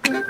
Hmm?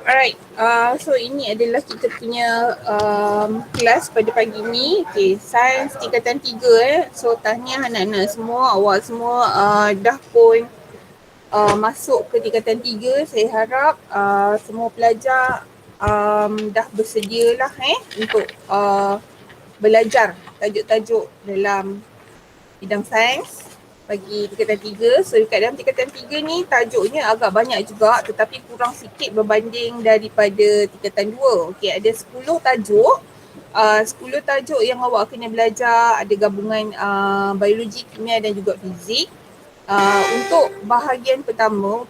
Alright, so ini adalah kita punya kelas pada pagi ni. Okay, sains tingkatan 3 So tahniah anak-anak semua, awak semua dah pun masuk ke tingkatan 3. Saya harap semua pelajar dah bersedia lah untuk belajar tajuk-tajuk dalam bidang sains bagi tingkatan 3. So dekat dalam tingkatan 3 ni tajuknya agak banyak juga tetapi kurang sikit berbanding daripada tingkatan 2. Okey, ada 10 tajuk. 10 tajuk yang awak kena belajar, ada gabungan biologi, kimia dan juga fizik. Untuk bahagian pertama,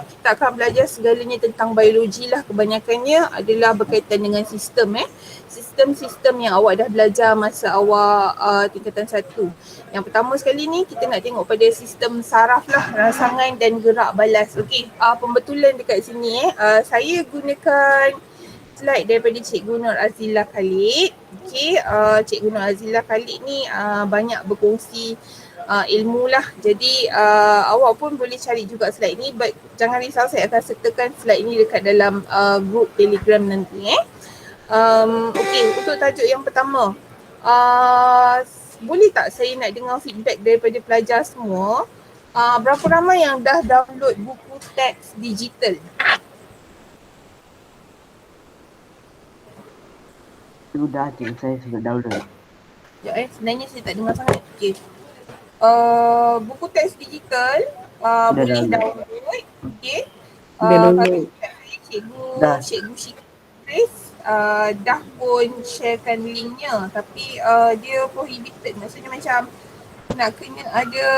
kita akan belajar segalanya tentang biologi lah. Kebanyakannya adalah berkaitan dengan sistem sistem-sistem yang awak dah belajar masa awak tingkatan 1. Yang pertama sekali ni kita nak tengok pada sistem saraf lah, rangsangan dan gerak balas. Okey, pembetulan dekat sini saya gunakan slide daripada Cikgu Nur Azila Khalid. Okey, Cikgu Nur Azila Khalid ni banyak berkongsi ilmu lah. Jadi awak pun boleh cari juga slide ni, but jangan risau, saya akan sertakan slide ni dekat dalam group Telegram nanti Okey, untuk tajuk yang pertama, boleh tak saya nak dengar feedback daripada pelajar semua? Berapa ramai yang dah download buku teks digital? Sudah, cikgu, saya sudah download. Sekejap sebenarnya saya tak dengar sangat. Okey. Buku teks digital boleh download. Okey. Kalau saya cikgu Chris dah pun sharekan linknya, tapi dia prohibited. Maksudnya macam nak kena ada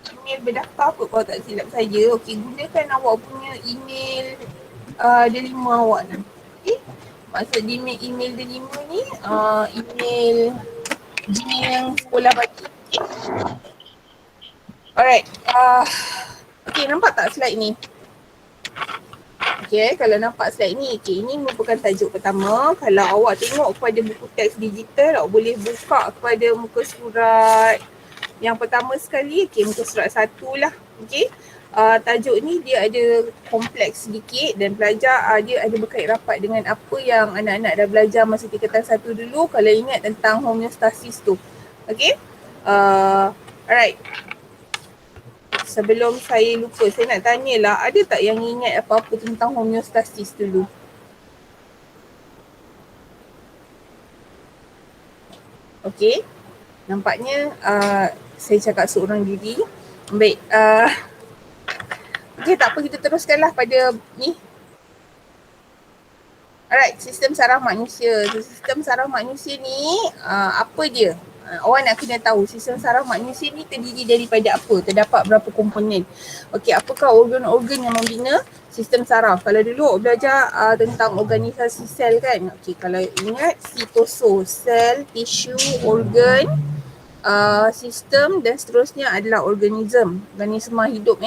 email berdaftar kot kalau tak silap saya. Okey, gunakan awak punya email delima awak ni. Okey. Maksud email delima ni email Gmail yang sekolah bagi. Okay. Alright. Okay, nampak tak slide ni? Okay, kalau nampak slide ni, okay, ini merupakan tajuk pertama. Kalau awak tengok kepada buku teks digital, awak boleh buka kepada muka surat yang pertama sekali, okay, muka surat 1 lah. Okay. Tajuk ni dia ada kompleks sedikit dan pelajar dia ada berkait rapat dengan apa yang anak-anak dah belajar masa tingkatan 1 dulu kalau ingat tentang homeostasis tu. Okay. Alright. Sebelum saya lupa, saya nak tanyalah, ada tak yang ingat apa-apa tentang homeostasis dulu? Okey. Nampaknya saya cakap seorang diri. Baik. Okey, tak apa, kita teruskanlah pada ni. Alright, sistem saraf manusia. Sistem saraf manusia ni apa dia? Awak nak kena tahu sistem saraf manusia ni terdiri daripada apa? Terdapat berapa komponen? Okey, apakah organ-organ yang membina sistem saraf? Kalau dulu awak belajar tentang organisasi sel kan? Okey, kalau ingat sitoso, sel, tisu, organ, sistem dan seterusnya adalah organisma hidup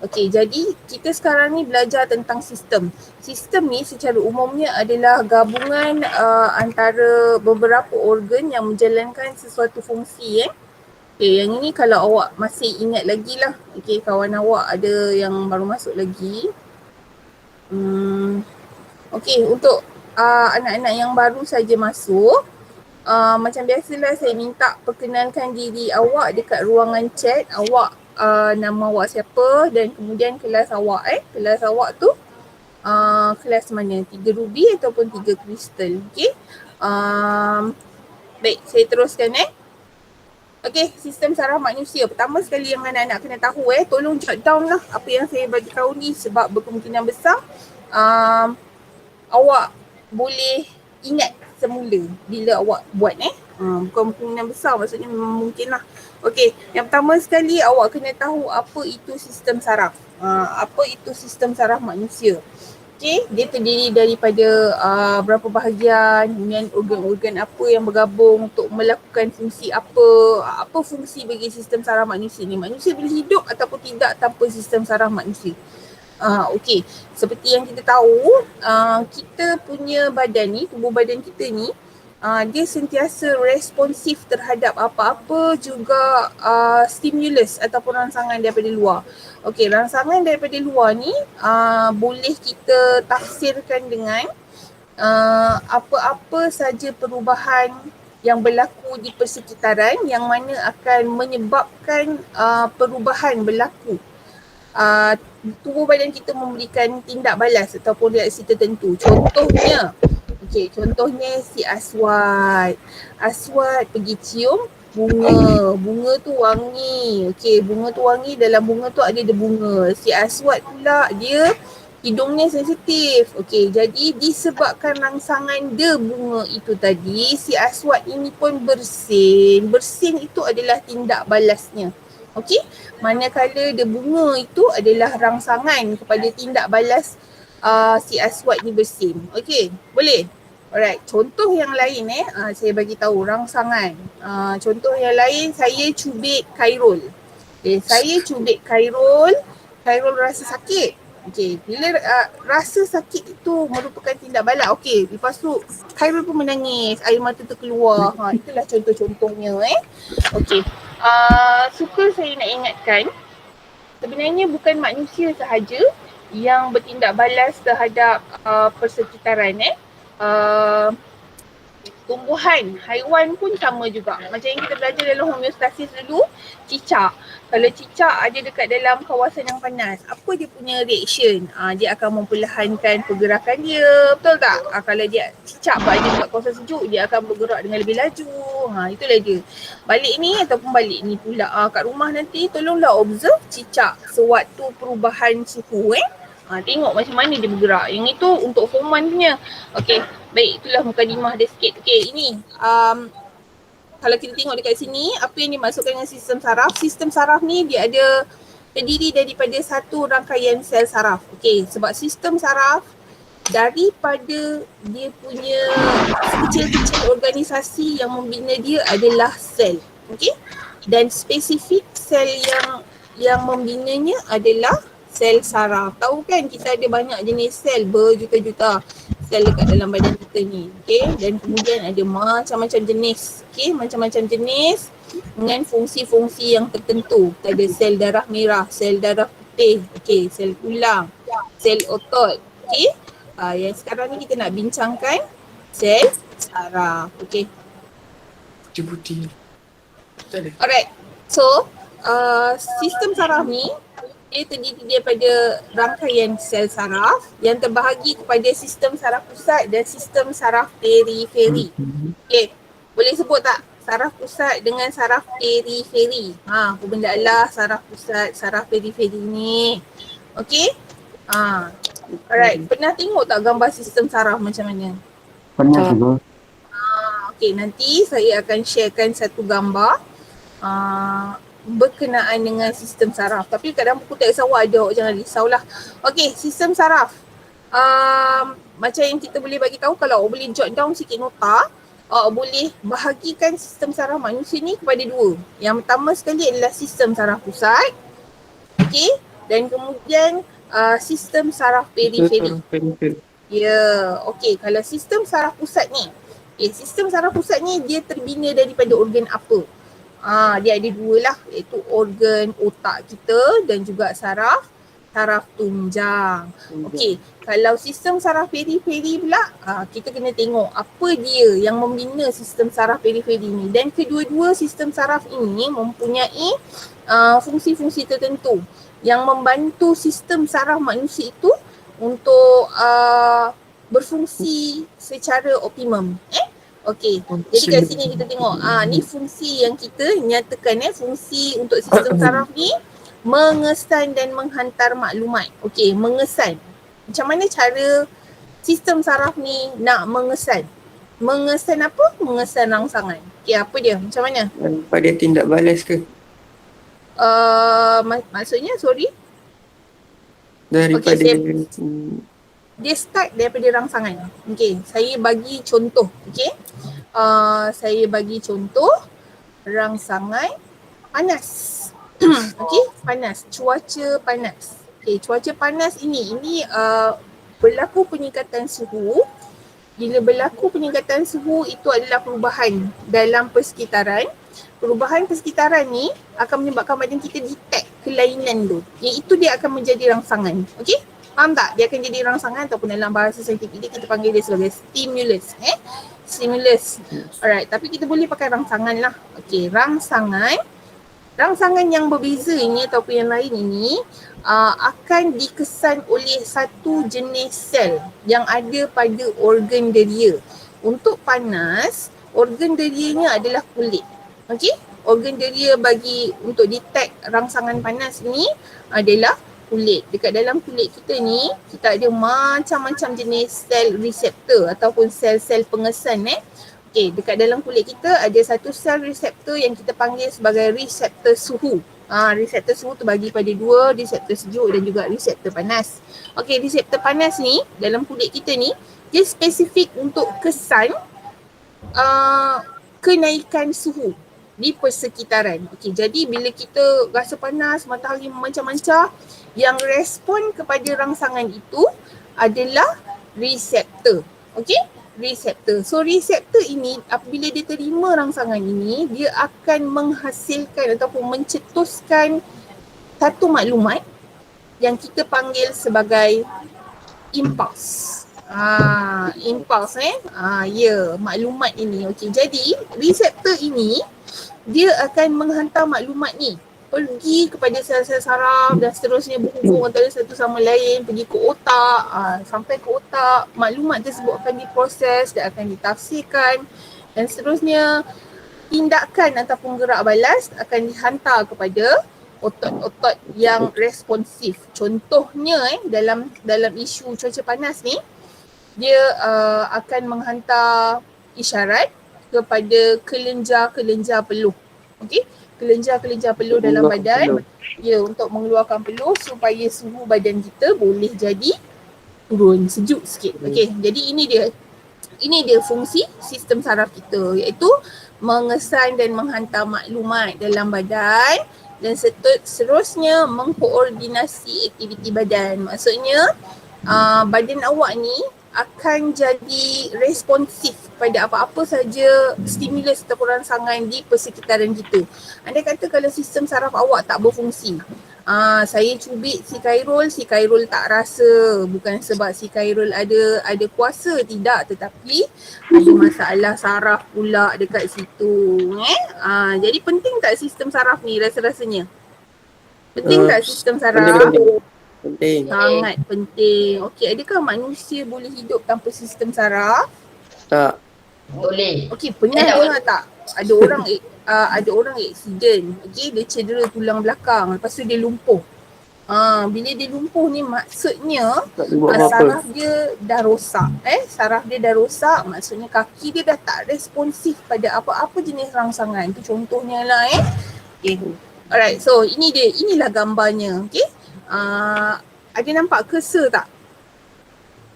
Okey, jadi kita sekarang ni belajar tentang sistem. Sistem ni secara umumnya adalah gabungan antara beberapa organ yang menjalankan sesuatu fungsi Okey, yang ini kalau awak masih ingat lagi lah. Okey, kawan awak ada yang baru masuk lagi. Okey, untuk anak-anak yang baru saja masuk, macam biasalah saya minta perkenalkan diri awak dekat ruangan chat. Awak nama awak siapa dan kemudian kelas awak kelas awak tu kelas mana? 3 Ruby ataupun 3 Crystal. Okey. Baik, saya teruskan Okey, sistem saraf manusia. Pertama sekali yang anak-anak kena tahu tolong jot down lah apa yang saya bagi tahu ni sebab berkemungkinan besar awak boleh ingat semula bila awak buat bukan kemungkinan besar, maksudnya memang mungkin lah. Okey, yang pertama sekali awak kena tahu apa itu sistem saraf. Apa itu sistem saraf manusia. Okey, dia terdiri daripada berapa bahagian, kemudian organ-organ apa yang bergabung untuk melakukan fungsi apa. Apa fungsi bagi sistem saraf manusia ni? Manusia boleh hidup ataupun tidak tanpa sistem saraf manusia. Okey, seperti yang kita tahu, kita punya badan ni, tubuh badan kita ni, dia sentiasa responsif terhadap apa-apa juga stimulus ataupun rangsangan daripada luar. Okey, rangsangan daripada luar ni boleh kita tafsirkan dengan apa-apa saja perubahan yang berlaku di persekitaran yang mana akan menyebabkan perubahan berlaku. Tubuh badan kita memberikan tindak balas ataupun reaksi tertentu. Contohnya si Aswad. Aswad pergi cium bunga. Bunga tu wangi. Okey, bunga tu wangi, dalam bunga tu ada bunga. Si Aswad pula dia hidungnya sensitif. Okey, jadi disebabkan rangsangan bunga itu tadi, si Aswad ini pun bersin. Bersin itu adalah tindak balasnya. Okey, manakala bunga itu adalah rangsangan kepada tindak balas si Aswad ni bersin. Okey, boleh? Alright, contoh yang lain saya bagi tahu rangsangan. Contoh yang lain, saya cubit Khairul. Okay, saya cubit Khairul. Khairul rasa sakit. Okey, bila rasa sakit itu merupakan tindak balas. Okey, lepas tu Khairul pun menangis, air mata terkeluar. Itulah contoh-contohnya Okey. Suka saya nak ingatkan, sebenarnya bukan manusia sahaja yang bertindak balas terhadap persekitaran tumbuhan, haiwan pun sama juga. Macam yang kita belajar dalam homeostasis dulu, cicak. Kalau cicak ada dekat dalam kawasan yang panas, apa dia punya reaction? Dia akan memperlahankan pergerakan dia, betul tak? Kalau dia cicak berada dekat kawasan sejuk, dia akan bergerak dengan lebih laju. Itulah dia. Balik ni pula kat rumah nanti, tolonglah observe cicak sewaktu perubahan suhu tengok macam mana dia bergerak. Yang itu untuk form 1 punya. Okey, baik, itulah mukadimah dia sikit. Okey, ini kalau kita tengok dekat sini, apa yang dimaksudkan dengan sistem saraf? Sistem saraf ni dia ada terdiri daripada satu rangkaian sel saraf. Okey, sebab sistem saraf daripada dia punya kecil-kecil organisasi yang membina dia adalah sel. Okey, dan spesifik sel yang membinanya adalah sel saraf. Tahu kan kita ada banyak jenis sel, berjuta-juta sel dekat dalam badan kita ni. Okey, dan kemudian ada macam-macam jenis. Okey, macam-macam jenis dengan fungsi-fungsi yang tertentu. Kita ada sel darah merah, sel darah putih, okey, sel tulang, sel otot. Okey. Yang sekarang ni kita nak bincangkan sel saraf. Okey. Putih. Alright. So, sistem saraf ni dia terdiri daripada rangkaian sel saraf yang terbahagi kepada sistem saraf pusat dan sistem saraf periferi. Okey, boleh sebut tak saraf pusat dengan saraf periferi. Apa benda lah saraf pusat, saraf periferi ni. Okay? Alright, pernah tengok tak gambar sistem saraf macam mana? Pernah Tak. cikgu. Okay, nanti saya akan sharekan satu gambar berkenaan dengan sistem saraf. Tapi kat dalam buku teks awak ada, awak jangan risaulah. Okay, sistem saraf. Macam yang kita boleh bagi tahu, kalau awak boleh jot down sikit nota, awak boleh bahagikan sistem saraf manusia ni kepada dua. Yang pertama sekali adalah sistem saraf pusat. Okay, dan kemudian sistem saraf periferi. Ya, okey. Kalau sistem saraf pusat ni, sistem saraf pusat ni dia terbina daripada organ apa? Dia ada dua lah, iaitu organ otak kita dan juga saraf tunjang. Okey, kalau sistem saraf periferi pula, kita kena tengok apa dia yang membina sistem saraf periferi ni. Dan kedua-dua sistem saraf ini mempunyai fungsi-fungsi tertentu yang membantu sistem saraf manusia itu untuk berfungsi secara optimum. Okey. Jadi kat sini kita tengok ni fungsi yang kita nyatakan, fungsi untuk sistem saraf ni mengesan dan menghantar maklumat. Okey, mengesan. Macam mana cara sistem saraf ni nak mengesan? Mengesan apa? Mengesan rangsangan. Okey, apa dia? Macam mana? Pada tindak balas ke? Maksudnya, sorry? Daripada Dia start daripada rangsangan. Okey, saya bagi contoh. Okey, saya bagi contoh rangsangan panas. Okey, panas, cuaca panas. Okey, cuaca panas ini berlaku peningkatan suhu. Bila berlaku peningkatan suhu, itu adalah perubahan dalam persekitaran. Perubahan persekitaran ni akan menyebabkan badan kita detect kelainan tu. Yang itu dia akan menjadi rangsangan. Okey? Faham tak? Dia akan jadi rangsangan ataupun dalam bahasa saintifik dia kita panggil dia sebagai stimulus. Stimulus. Alright, tapi kita boleh pakai rangsangan lah. Okey, rangsangan yang berbeza ini ataupun yang lain ini akan dikesan oleh satu jenis sel yang ada pada organ deria. Untuk panas, organ derianya adalah kulit. Okey, organ deria bagi untuk detect rangsangan panas ni adalah kulit. Dekat dalam kulit kita ni, kita ada macam-macam jenis sel reseptor ataupun sel-sel pengesan. Okey, dekat dalam kulit kita ada satu sel reseptor yang kita panggil sebagai reseptor suhu. Reseptor suhu terbagi pada dua, reseptor sejuk dan juga reseptor panas. Okey, reseptor panas ni dalam kulit kita ni, dia spesifik untuk kesan kenaikan suhu di persekitaran. Okey, jadi bila kita rasa panas, matahari memancar-mancar, yang respon kepada rangsangan itu adalah reseptor. Okey, reseptor. So reseptor ini apabila dia terima rangsangan ini, dia akan menghasilkan ataupun mencetuskan satu maklumat yang kita panggil sebagai impuls. Impuls maklumat ini. Okey, jadi reseptor ini dia akan menghantar maklumat ni pergi kepada sel-sel saraf dan seterusnya berhubung antara satu sama lain, pergi ke otak, sampai ke otak, maklumat tersebut akan diproses dan akan ditafsirkan dan seterusnya tindakan ataupun gerak balas akan dihantar kepada otot-otot yang responsif. Contohnya dalam isu cuaca panas ni, dia akan menghantar isyarat kepada kelenjar-kelenjar peluh. Okey, kelenjar-kelenjar peluh dalam badan untuk mengeluarkan peluh supaya suhu badan kita boleh jadi turun sejuk sikit. Okey, jadi ini dia fungsi sistem saraf kita, iaitu mengesan dan menghantar maklumat dalam badan dan seterusnya mengkoordinasi aktiviti badan. Maksudnya badan awak ni akan jadi responsif pada apa-apa saja stimulus ataupun rangsangan di persekitaran kita. Andai kata kalau sistem saraf awak tak berfungsi, saya cubit si Khairul tak rasa, bukan sebab si Khairul ada kuasa, tidak, tetapi ada masalah saraf pula dekat situ. Jadi penting tak sistem saraf ni rasa-rasanya? Penting tak sistem saraf? Penting. Sangat penting. Okey, adakah manusia boleh hidup tanpa sistem saraf? Tak. Boleh. Okey, pernah tak dengar tak? Ada orang accident. Okey, dia cedera tulang belakang. Lepas tu dia lumpuh. Bila dia lumpuh ni maksudnya Tak boleh buat apa-apa. saraf dia dah rosak. Saraf dia dah rosak, maksudnya kaki dia dah tak responsif pada apa-apa jenis rangsangan. Itu contohnya lah Okay. Alright, so inilah gambarnya. Okay. Ada nampak cursor tak?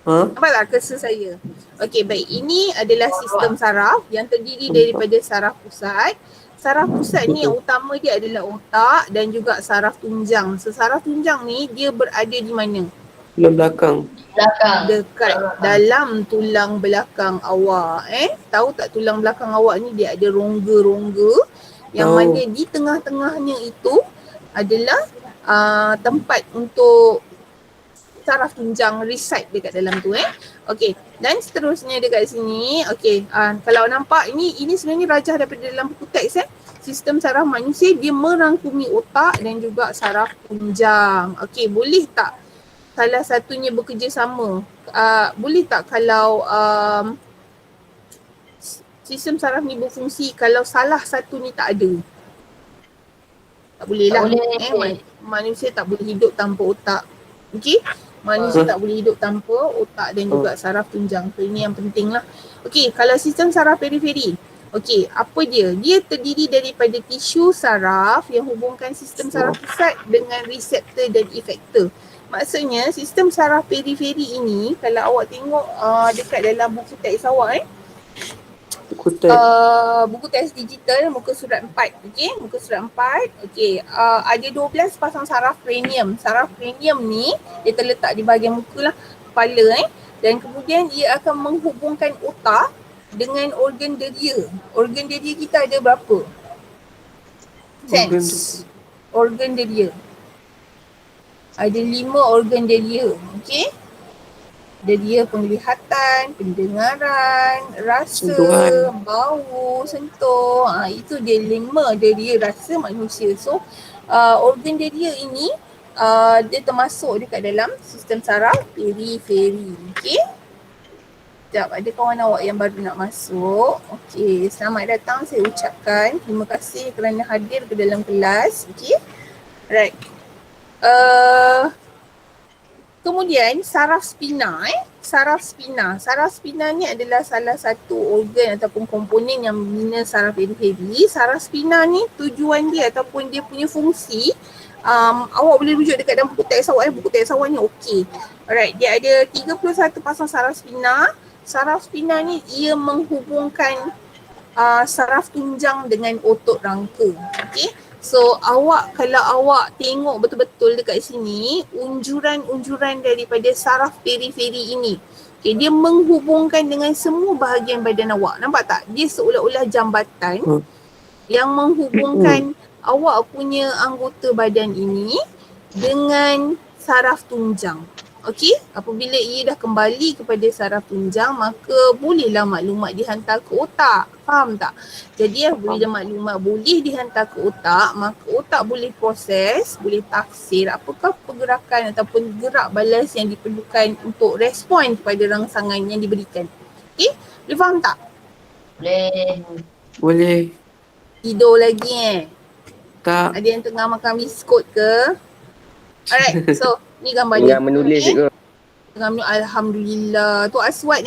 Ha? Nampak tak cursor saya? Okey, baik. Ini adalah sistem saraf yang terdiri daripada saraf pusat. Saraf pusat ni yang utama dia adalah otak dan juga saraf tunjang. So, saraf tunjang ni dia berada di mana? Tulang belakang. belakang. Dekat dalam tulang belakang awak. Tahu tak tulang belakang awak ni dia ada rongga-rongga yang Tahu. mana di tengah-tengahnya itu adalah tempat untuk saraf tunjang reside dekat dalam tu Okey, dan seterusnya dekat sini, okey, kalau nampak ini sebenarnya rajah daripada dalam buku teks Sistem saraf manusia dia merangkumi otak dan juga saraf tunjang. Okey, boleh tak salah satunya bekerjasama? Boleh tak kalau sistem saraf ni berfungsi kalau salah satu ni tak ada? Tak boleh lah. Manusia tak boleh hidup tanpa otak. Okey? Manusia tak boleh hidup tanpa otak dan juga saraf tunjang. So, ini yang penting lah. Okey, kalau sistem saraf periferi. Okey, apa dia? Dia terdiri daripada tisu saraf yang hubungkan sistem saraf pusat dengan reseptor dan efektor. Maksudnya, sistem saraf periferi ini, kalau awak tengok dekat dalam buku teks awak buku teks digital muka surat 4, okey, muka surat 4, okey, ada 12 pasang saraf cranium. Saraf cranium ni dia terletak di bahagian muka lah, kepala dan kemudian ia akan menghubungkan otak dengan organ deria. Organ deria kita ada berapa? Sense. Organ deria. Ada 5 organ deria, okey. Deria penglihatan, pendengaran, rasa, sentuhan, bau, sentuh. Itu dia 5 deria rasa manusia. So, organ deria ini dia termasuk dekat dalam sistem saraf periferi. Okey. Sekejap, ada kawan awak yang baru nak masuk. Okey, selamat datang saya ucapkan. Terima kasih kerana hadir ke dalam kelas. Okey. Alright. Kemudian saraf spina Saraf spina ni adalah salah satu organ ataupun komponen yang membina saraf periferi. Saraf spina ni tujuan dia ataupun dia punya fungsi awak boleh rujuk dekat dalam buku teks awak buku teks awak ni okey. Alright, dia ada 31 pasang saraf spina. Saraf spina ni ia menghubungkan saraf tunjang dengan otot rangka. Okey. So kalau awak tengok betul-betul dekat sini, unjuran-unjuran daripada saraf periferi ini, okay, dia menghubungkan dengan semua bahagian badan awak. Nampak tak? Dia seolah-olah jambatan yang menghubungkan awak punya anggota badan ini dengan saraf tunjang. Okey, apabila ia dah kembali kepada saraf tunjang, maka bolehlah maklumat dihantar ke otak. Faham tak? Jadi apabila maklumat boleh dihantar ke otak, maka otak boleh proses, boleh tafsir apakah pergerakan ataupun gerak balas yang diperlukan untuk respon kepada rangsangan yang diberikan. Okey, boleh faham tak? Boleh. Tidur lagi Tak. Ada yang tengah makan biskut ke? Alright, so ni gambar dia. Tengah menulis ke? Tengah menulis, alhamdulillah. Tu Aswad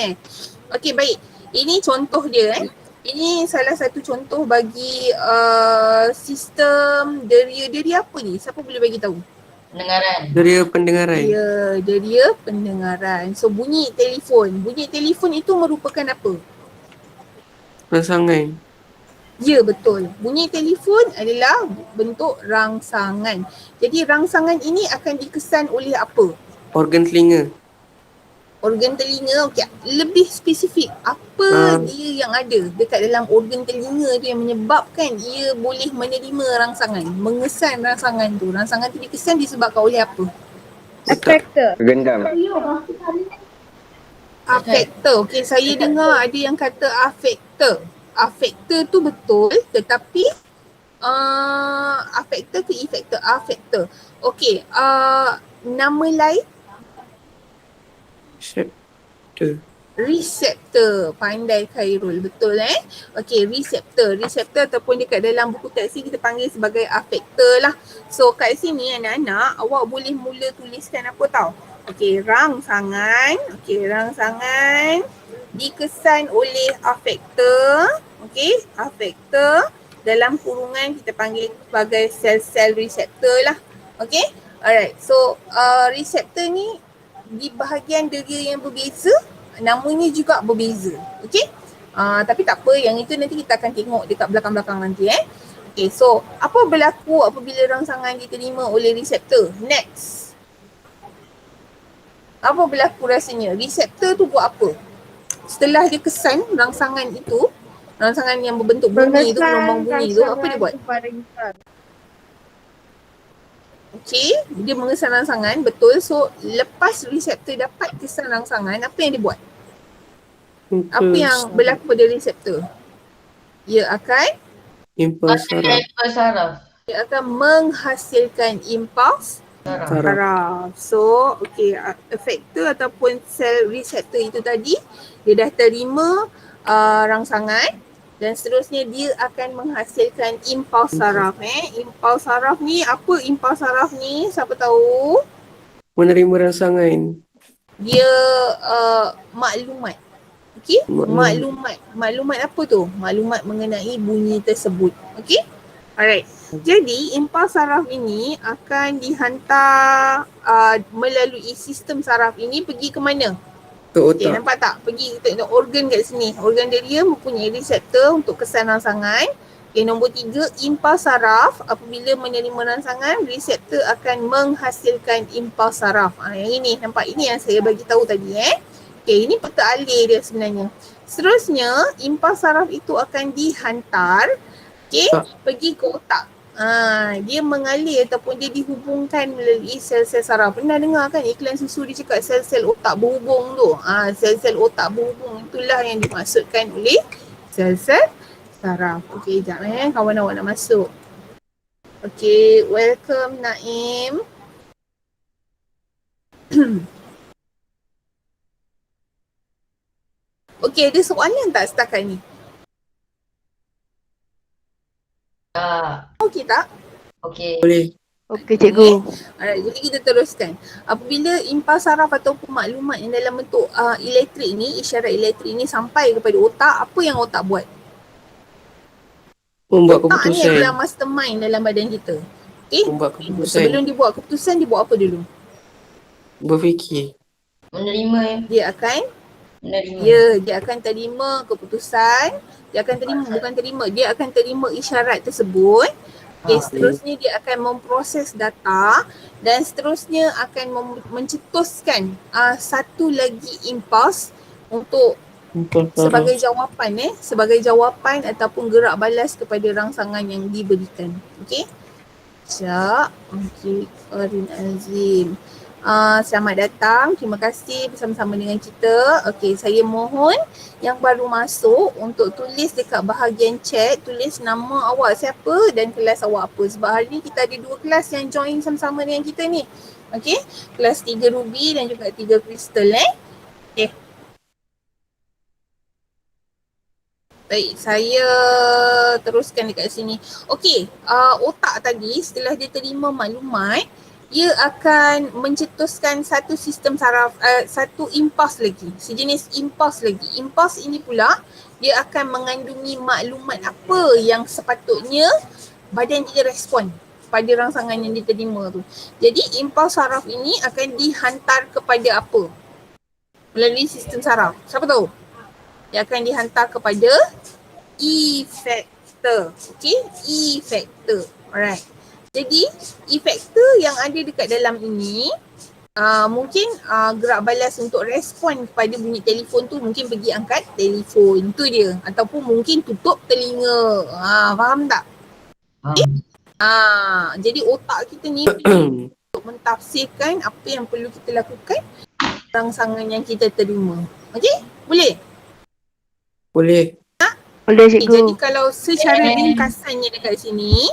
Okey, baik. Ini contoh dia Ini salah satu contoh bagi sistem deria. Deria apa ni? Siapa boleh bagi tahu? Pendengaran. Deria pendengaran. Ya, deria pendengaran. So bunyi telefon. Bunyi telefon itu merupakan apa? Rangsangan. Ya, betul. Bunyi telefon adalah bentuk rangsangan. Jadi rangsangan ini akan dikesan oleh apa? Organ telinga. Organ telinga, okey. Lebih spesifik, apa dia yang ada dekat dalam organ telinga tu yang menyebabkan ia boleh menerima rangsangan, mengesan rangsangan tu. Rangsangan tu dikesan disebabkan oleh apa? Efektor. Gendam. Afektor. Okey, saya dengar ada yang kata afektor. Afektor tu betul, tetapi afektor ke efektor? Afektor. Okey, nama lain? Reseptor. Reseptor. Pandai Khairul. Betul Okey, reseptor. Reseptor ataupun dekat dalam buku teks ni kita panggil sebagai afektor lah. So kat sini anak-anak awak boleh mula tuliskan apa tau. Okey, rangsangan. Okey, rangsangan dikesan oleh afektor. Okey, afektor dalam kurungan kita panggil sebagai sel-sel reseptor lah. Okey. Alright. So reseptor ni di bahagian deria yang berbeza, namanya juga berbeza. Okey? Tapi tak apa, yang itu nanti kita akan tengok dekat belakang-belakang nanti Okey, so apa berlaku apabila rangsangan diterima oleh reseptor? Next. Apa berlaku rasanya? Reseptor tu buat apa? Setelah dia kesan rangsangan itu, rangsangan yang berbentuk bunyi tu, gelombang bunyi tu, apa dia buat? Okey, dia mengesan rangsangan, betul. So, lepas reseptor dapat kesan rangsangan, apa yang dia buat? Apa yang berlaku pada reseptor? Ia akan Impuls saraf. Dia akan menghasilkan impuls saraf. So, okey, efektor ataupun sel reseptor itu tadi, dia dah terima rangsangan dan seterusnya dia akan menghasilkan impuls saraf. Impuls saraf ni, apa impuls saraf ni? Siapa tahu? Menerima rangsangan. Dia maklumat. Okey? Maklumat apa tu? Maklumat mengenai bunyi tersebut. Okey? Alright. Jadi impuls saraf ini akan dihantar melalui sistem saraf ini pergi ke mana? Ke Okay, otak. nampak tak? Pergi kita tengok organ kat sini. Organ dia mempunyai reseptor untuk kesan rangsangan. Okay, nombor 3, impuls saraf. Apabila menerima rangsangan, reseptor akan menghasilkan impuls saraf. Yang ini, nampak? Ini yang saya bagi tahu tadi Okay, ini peta alir dia sebenarnya. Seterusnya, impuls saraf itu akan dihantar pergi ke otak. Dia mengalir ataupun dia dihubungkan melalui sel-sel saraf. Pernah dengar kan iklan susu dia cakap sel-sel otak berhubung tu? Sel-sel otak berhubung itulah yang dimaksudkan oleh sel-sel saraf. Okey, sekejap kawan awak nak masuk. Okey, welcome Naim. Okey, ada soalan tak setakat ni? Okey tak? Okey. Boleh. Okey cikgu. Alright, jadi kita teruskan. Apabila impuls saraf ataupun maklumat yang dalam bentuk elektrik ni, isyarat elektrik ni sampai kepada otak, apa yang otak buat? Membuat Otak ni keputusan. adalah mastermind dalam badan kita. Okay? Membuat keputusan. Sebelum dia buat keputusan, dia buat apa dulu? Berfikir. Menerima. Dia akan dia akan terima keputusan. Dia akan terima, bukan terima, dia akan terima isyarat tersebut. Okay, seterusnya dia akan memproses data dan seterusnya akan mencetuskan satu lagi impuls untuk sebagai jawapan sebagai jawapan ataupun gerak balas kepada rangsangan yang diberikan. Okey. Sekejap. Okey, Farin Azim. Selamat datang. Terima kasih bersama-sama dengan kita. Okey, saya mohon yang baru masuk untuk tulis dekat bahagian chat, tulis nama awak siapa dan kelas awak apa. Sebab hari ni kita ada 2 kelas yang join sama-sama dengan kita ni. Okey, kelas 3 Ruby dan juga 3 Crystal Okey. Baik, saya teruskan dekat sini. Okey, otak tadi setelah dia terima maklumat, ia akan mencetuskan satu sistem saraf, satu impuls lagi, sejenis impuls lagi. Impuls ini pula, dia akan mengandungi maklumat apa yang sepatutnya badan kita respon pada rangsangan yang diterima tu. Jadi impuls saraf ini akan dihantar kepada apa? Melalui sistem saraf. Siapa tahu? Dia akan dihantar kepada efektor. Okey, efektor. Alright. Jadi efektor yang ada dekat dalam ini mungkin gerak balas untuk respon kepada bunyi telefon tu mungkin pergi angkat telefon tu dia, ataupun mungkin tutup telinga. Faham tak? Okay? Jadi otak kita ni untuk mentafsirkan apa yang perlu kita lakukan rangsangan yang kita terima. Okey? Boleh? Boleh. Boleh Okay, cikgu. jadi kalau secara ringkasannya dekat sini,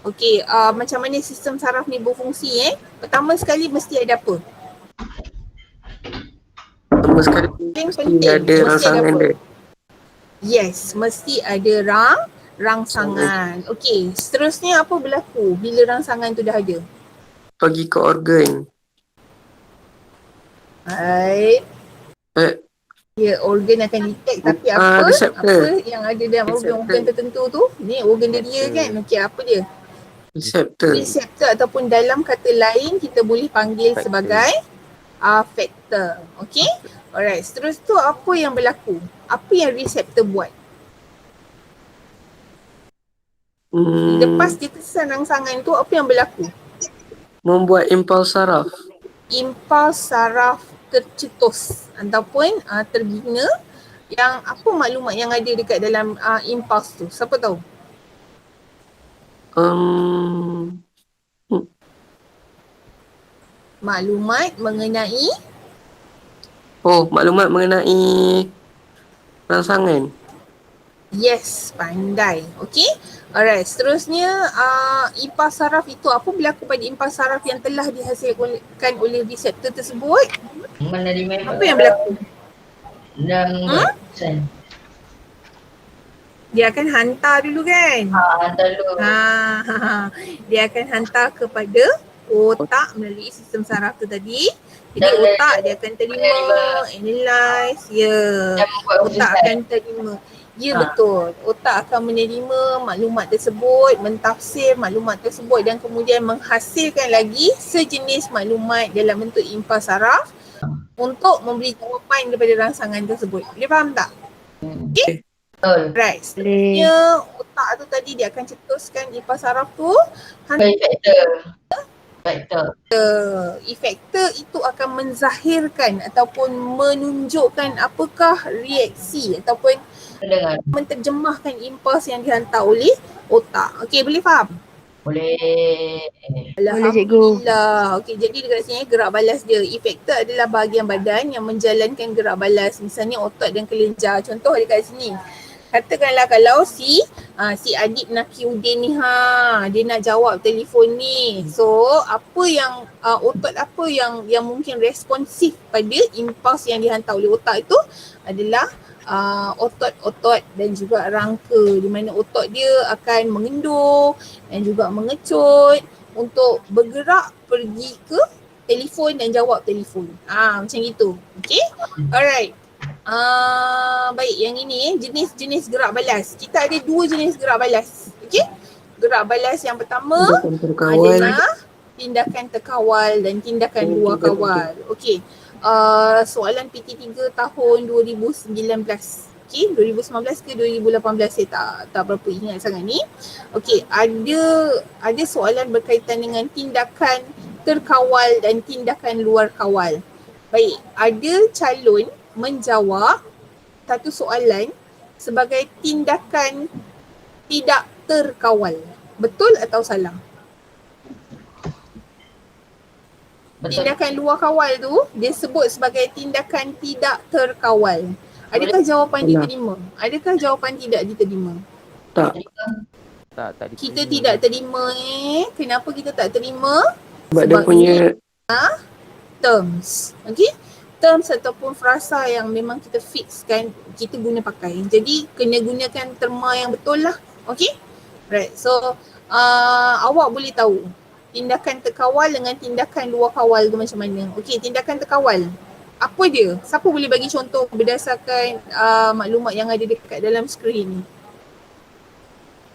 okey, macam mana sistem saraf ni berfungsi Pertama sekali mesti ada apa? pertama sekali Paling mesti penting, ada mesti ada rangsangan apa? dia. Yes, mesti ada rangsangan. Okey, seterusnya apa berlaku bila rangsangan tu dah ada? Pergi ke organ. Baik. Eh, Ya, organ akan detect tapi apa receptor. yang ada dalam organ Receptor. tertentu tu? Ni organ dia kan. Okey, apa dia? Receptor. Receptor ataupun dalam kata lain kita boleh panggil sebagai factor. Okey? Alright, seterus tu apa yang berlaku? Apa yang receptor buat? Lepas dia kesan rangsangan tu, apa yang berlaku? Membuat impuls saraf. Impuls saraf tercetus ataupun terbina. Yang apa maklumat yang ada dekat dalam impuls tu? Siapa tahu? Maklumat mengenai Maklumat mengenai rangsangan. yes, pandai. Okey. Alright, seterusnya impuls saraf itu apa berlaku pada impuls saraf yang telah dihasilkan oleh reseptor tersebut? Menerima Apa yang berlaku? dan buat keputusan. Dia akan hantar dulu kan? Hantar dulu. Dia akan hantar kepada otak melalui sistem saraf tu tadi. Jadi Dan otak dia akan terima, analyze, dan buat otak keputusan. akan terima. Ya betul. Otak akan menerima maklumat tersebut, mentafsir maklumat tersebut dan kemudian menghasilkan lagi sejenis maklumat dalam bentuk impuls saraf untuk memberi jawapan kepada rangsangan tersebut. Boleh faham tak? Okay? Betul. Right. Boleh. Seterusnya otak tu tadi dia akan cetuskan impuls saraf tu. Factor. Efektor itu akan menzahirkan ataupun menunjukkan apakah reaksi ataupun Dengar. menterjemahkan impuls yang dihantar oleh otak. Okey, boleh faham? Boleh. Boleh, cikgu. Alhamdulillah. Okey, jadi dekat sini gerak balas dia. Efektor adalah bahagian badan yang menjalankan gerak balas. Misalnya otak dan kelenjar. Contoh dekat sini. Katakanlah kalau si Adib Nakiuddin ni dia nak jawab telefon ni. So, apa yang otot apa yang mungkin responsif pada impuls yang dihantar oleh otak itu adalah otot-otot dan juga rangka, di mana otot dia akan mengendur dan juga mengecut untuk bergerak pergi ke telefon dan jawab telefon. Macam itu. Okay? Alright. Baik, yang ini jenis-jenis gerak balas. Kita ada dua jenis gerak balas. Okay? Gerak balas yang pertama adalah tindakan terkawal dan tindakan luar kawal. Okey. Soalan PT3 tahun 2019. Okey, 2019 ke 2018 saya tak berapa ingat sangat ni. Okey, ada soalan berkaitan dengan tindakan terkawal dan tindakan luar kawal. Baik, ada calon menjawab satu soalan sebagai tindakan tidak terkawal. Betul atau salah? Betul. Tindakan luar kawal tu dia sebut sebagai tindakan tidak terkawal. Adakah jawapan diterima? Adakah jawapan tidak diterima? Tak. Tak Kita tidak terima Kenapa kita tak terima? Sebab dia punya terms. Okey? Terms ataupun frasa yang memang kita fixkan, kita guna pakai. Jadi kena gunakan terma yang betul lah. Okey? Right. So awak boleh tahu tindakan terkawal dengan tindakan luar kawal tu macam mana. Okey, tindakan terkawal. Apa dia? Siapa boleh bagi contoh berdasarkan maklumat yang ada dekat dalam skrin ni?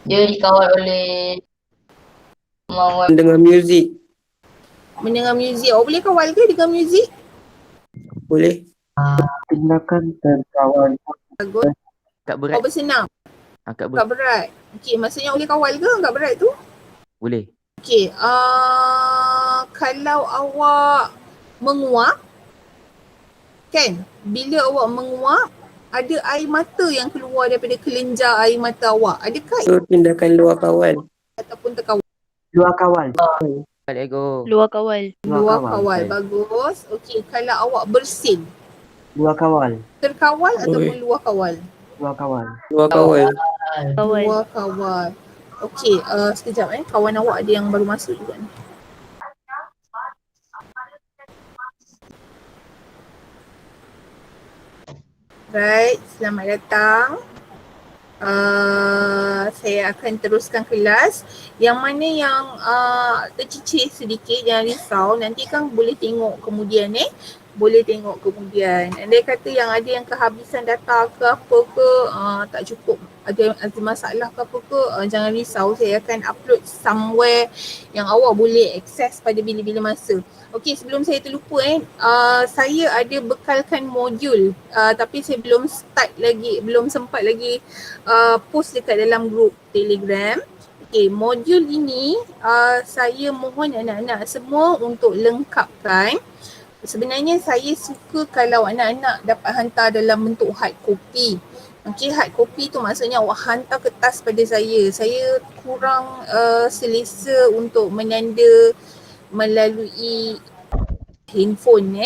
Dia dikawal oleh kemauan. dengan muzik. Mendengar muzik. Awak boleh kawal ke dengan muzik? Boleh. Tindakan terkawal. Bagus. Angkat berat. Awak bersenam. Angkat Angkat berat. berat. Okey, maksudnya boleh kawal ke angkat berat tu? Boleh. Okey, kalau awak menguap, kan? Bila awak menguap, ada air mata yang keluar daripada kelenjar air mata awak. Adakah Itu tindakan luar kawal. ataupun terkawal? Luar kawal. Ego. Luar kawal. Luar kawal. Bagus. Okey, kalau awak bersin, Luar kawal. terkawal ataupun luar kawal? Luar kawal. Luar kawal. Kawal. Luar kawal. Okey, sekejap kawan awak ada yang baru masuk juga ni. Right, selamat datang. Saya akan teruskan kelas. Yang mana yang tercicir sedikit, jangan risau. Nanti kan boleh tengok kemudian boleh tengok kemudian. Andai kata yang ada yang kehabisan data ke apa ke, tak cukup, ada masalah ke apa ke, jangan risau. Saya akan upload somewhere yang awak boleh akses pada bila-bila masa. Okey, sebelum saya terlupa saya ada bekalkan modul, tapi saya belum start lagi, belum sempat lagi post dekat dalam grup Telegram. Okey, modul ini saya mohon anak-anak semua untuk lengkapkan. Sebenarnya saya suka kalau anak-anak dapat hantar dalam bentuk hard copy. Okey, hard copy tu maksudnya awak hantar kertas pada saya. Saya kurang selesa untuk menanda melalui handphone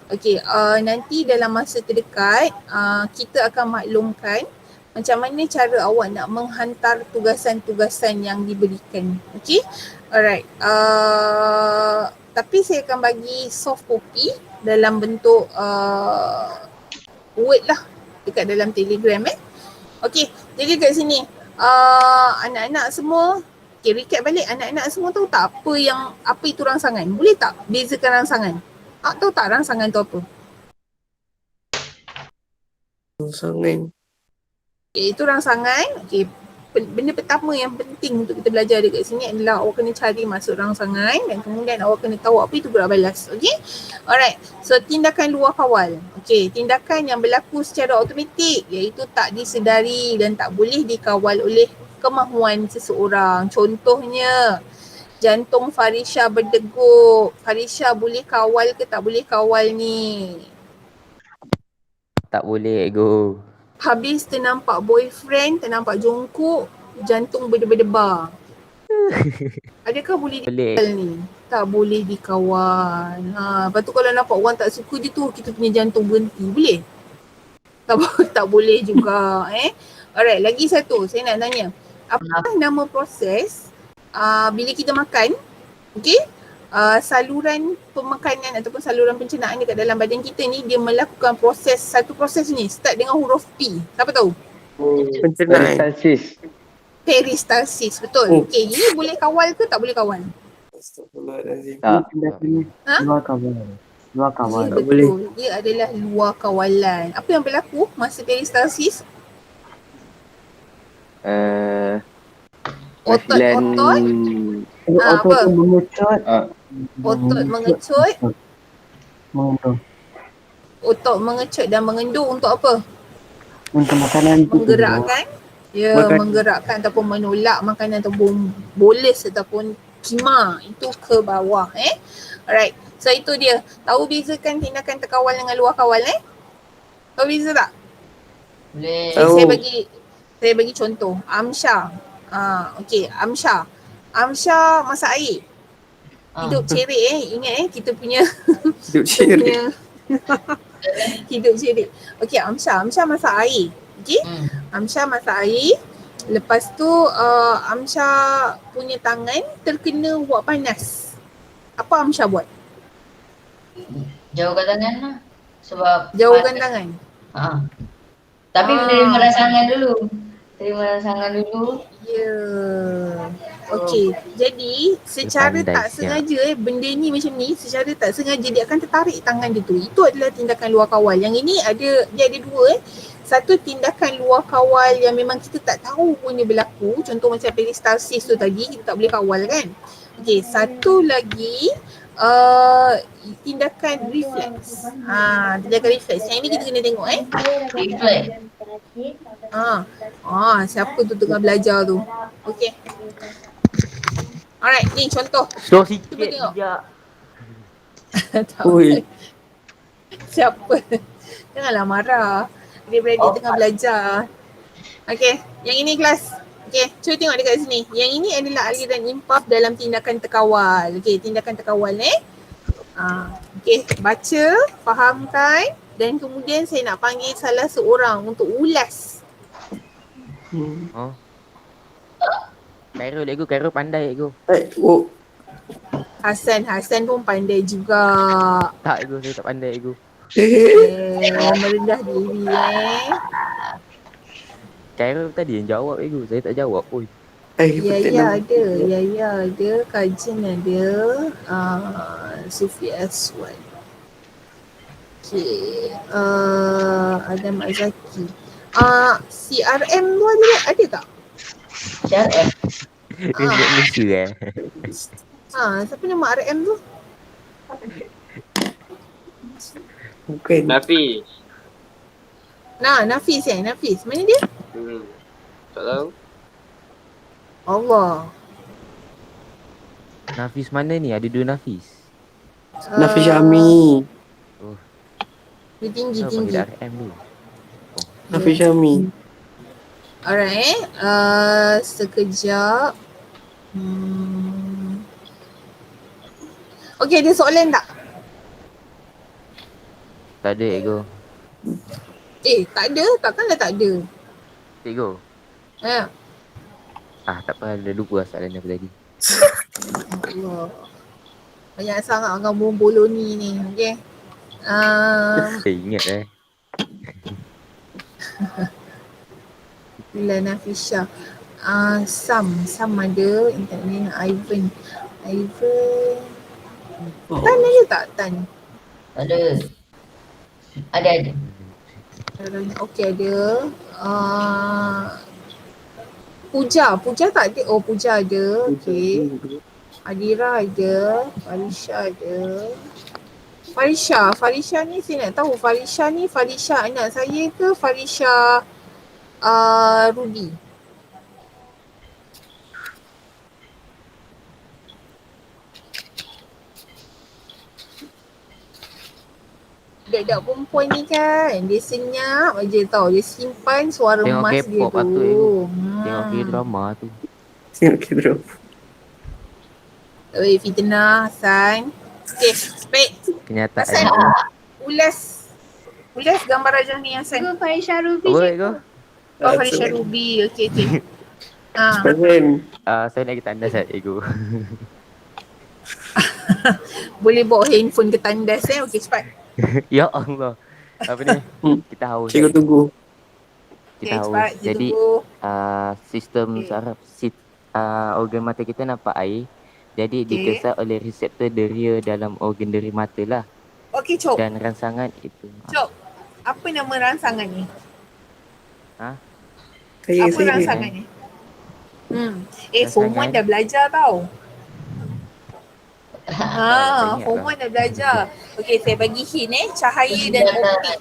Okey, nanti dalam masa terdekat kita akan maklumkan macam mana cara awak nak menghantar tugasan-tugasan yang diberikan. Okey, alright. Tapi saya akan bagi soft copy dalam bentuk Word lah dekat dalam Telegram Okey, jadi kat sini anak-anak semua, okay, recap balik, anak-anak semua tahu tak apa itu rangsangan? Boleh tak bezakan rangsangan? Tahu tak rangsangan tu apa? Sangat. Okay, itu rangsangan. Okay, benda pertama yang penting untuk kita belajar dekat sini adalah awak kena cari masuk rangsangan dan kemudian awak kena tahu apa itu gerak balas. Okay, alright. So tindakan luar kawal. Okay, tindakan yang berlaku secara automatik iaitu tak disedari dan tak boleh dikawal oleh kemahuan seseorang. Contohnya, jantung Farisha berdegup. Farisha boleh kawal ke tak boleh kawal ni? Tak boleh, ego. Habis ternampak boyfriend, ternampak jongkok, jantung berdebar-debar. Adakah boleh Boleh. dikawal ni? Tak boleh dikawal. Lepas tu kalau nampak orang tak suka je tu, kita punya jantung berhenti. Boleh? Tak boleh juga. Alright, lagi satu saya nak tanya. Apa nama proses bila kita makan, okay, saluran pemakanan ataupun saluran pencernaan dekat dalam badan kita ni dia melakukan satu proses ni start dengan huruf P. Siapa tahu? Pencernaan. Peristalsis. Peristalsis, betul. Oh. Okay, ini boleh kawal ke tak boleh kawal? Astagfirullahalazim. Tak. Tindakan Ha? luar kawal. Luar kawal. Ya, Tak betul. boleh. Dia adalah luar kawalan. Apa yang berlaku masa peristalsis? Otot-otot, apa? Otot mengecut. Otot mengecut, Mengendur. otot mengecut dan mengendur untuk apa? Untuk makanan tu. Menggerakkan. Ya, Makan. menggerakkan ataupun menolak makanan ataupun boles ataupun kima itu ke bawah Alright. So itu dia. Tahu bezakan tindakan terkawal dengan luar kawal Tahu beza tak? Boleh. Tahu. Saya bagi contoh. Amsha. Okey, Amsha. Amsha masak air. Hidup cerik ingat kita punya Hidup kita syirik. punya hidup cerik. Okey, Amsha masak air. Okey? Amsha masak air. Lepas tu Amsha punya tangan terkena wak panas. Apa Amsha buat? Jauhkan tangan lah. Sebab Jauhkan tangan. Tapi menerima rangsangan dulu. Terima rangsangan dulu. Ya. Okey. Jadi secara Dia pandai tak siap. sengaja benda ni macam ni, secara tak sengaja dia akan tertarik tangan dia tu. Itu adalah tindakan luar kawal. Yang ini dia ada dua Satu tindakan luar kawal yang memang kita tak tahu pun dia berlaku. Contoh macam peristalsis tu tadi, kita tak boleh kawal kan. Okey, satu lagi tindakan reflex. Tindakan reflex. Yang ini kita kena tengok Reflex. Siapa tu tengah belajar tu. Okey. Alright, ni contoh. Slow sikit Cuba tengok. bijak. Tak Ui. Siapa? Janganlah marah. Adik-beradik tengah belajar. Okey, yang ini kelas. Okey, cuba tengok dekat sini. Yang ini adalah aliran impulse dalam tindakan terkawal. Okey, tindakan terkawal Okey, baca, fahamkan dan kemudian saya nak panggil salah seorang untuk ulas. Oh. Khairul ego, Khairul pandai ego. Hasan pun pandai juga. Tak ego, saya tak pandai ego. Merendah diri Khairul tadi yang jawab ego. Saya tak jawab pun. Ya, betul ya nama. ada. Ya ada. Kajian ada. Sufi Aswad. Okay. Adam Azaki. CRM tu ada tak? CRM. Buat Malaysia Siapa nama RM tu? Bukan. Nafi. Nafis Nafis. Mana dia? Tak tahu. Allah. Nafis mana ni? Ada 2 Nafis. Nafi Syami. Dia tinggi. Kenapa panggil RM tu? Nafi Syami. Alright. Sekejap. Okay, ada soalan tak? Tak ada ego. Tak ada. Takkanlah tak ada. Ego. Tak apa, dah lupa soalan apa tadi. Allah. Banyak sangat orang bomboloni ni. Okay. Ingat Bila Nafisha. Sam ada. Internet Ivan. Tan ada tak Tan? Ada. Ada. Okey ada. Puja tak ada. Oh Puja ada. Okey. Adira ada. Farisha ada. Farisha ni saya nak tahu. Farisha anak saya ke Farisha Ruby? Budak-budak perempuan ni kan, dia senyap aja tau. Dia simpan suara Tengok emas dia K-pop tu. patut ego. Tengok K-drama tu. Tengok kita. Fitnah Hassan. Okay, baik. Kenyataan. Hassan, ulas gambar rajah ni Hassan. Farisha Ruby. Apa ego? Farisha Ruby. Okay. Hassan. Saya nak kita anda saya ego. Boleh bawa handphone ke tandas Okay, cepat. Ya Allah. Apa ni? Kita haus. Cikgu tunggu. Kita haus. cepat. Jadi Tunggu. sistem saraf organ mata kita nampak air. Jadi dikesat oleh reseptor deria dalam organ deri mata lah. Okay, Cok. Dan rangsangan itu. Cok, apa nama rangsangan ni? Saya. Apa rangsangan ni? Form 1 dah belajar tau. Form 1 dah belajar. Okay, saya bagi hint cahaya dan optik.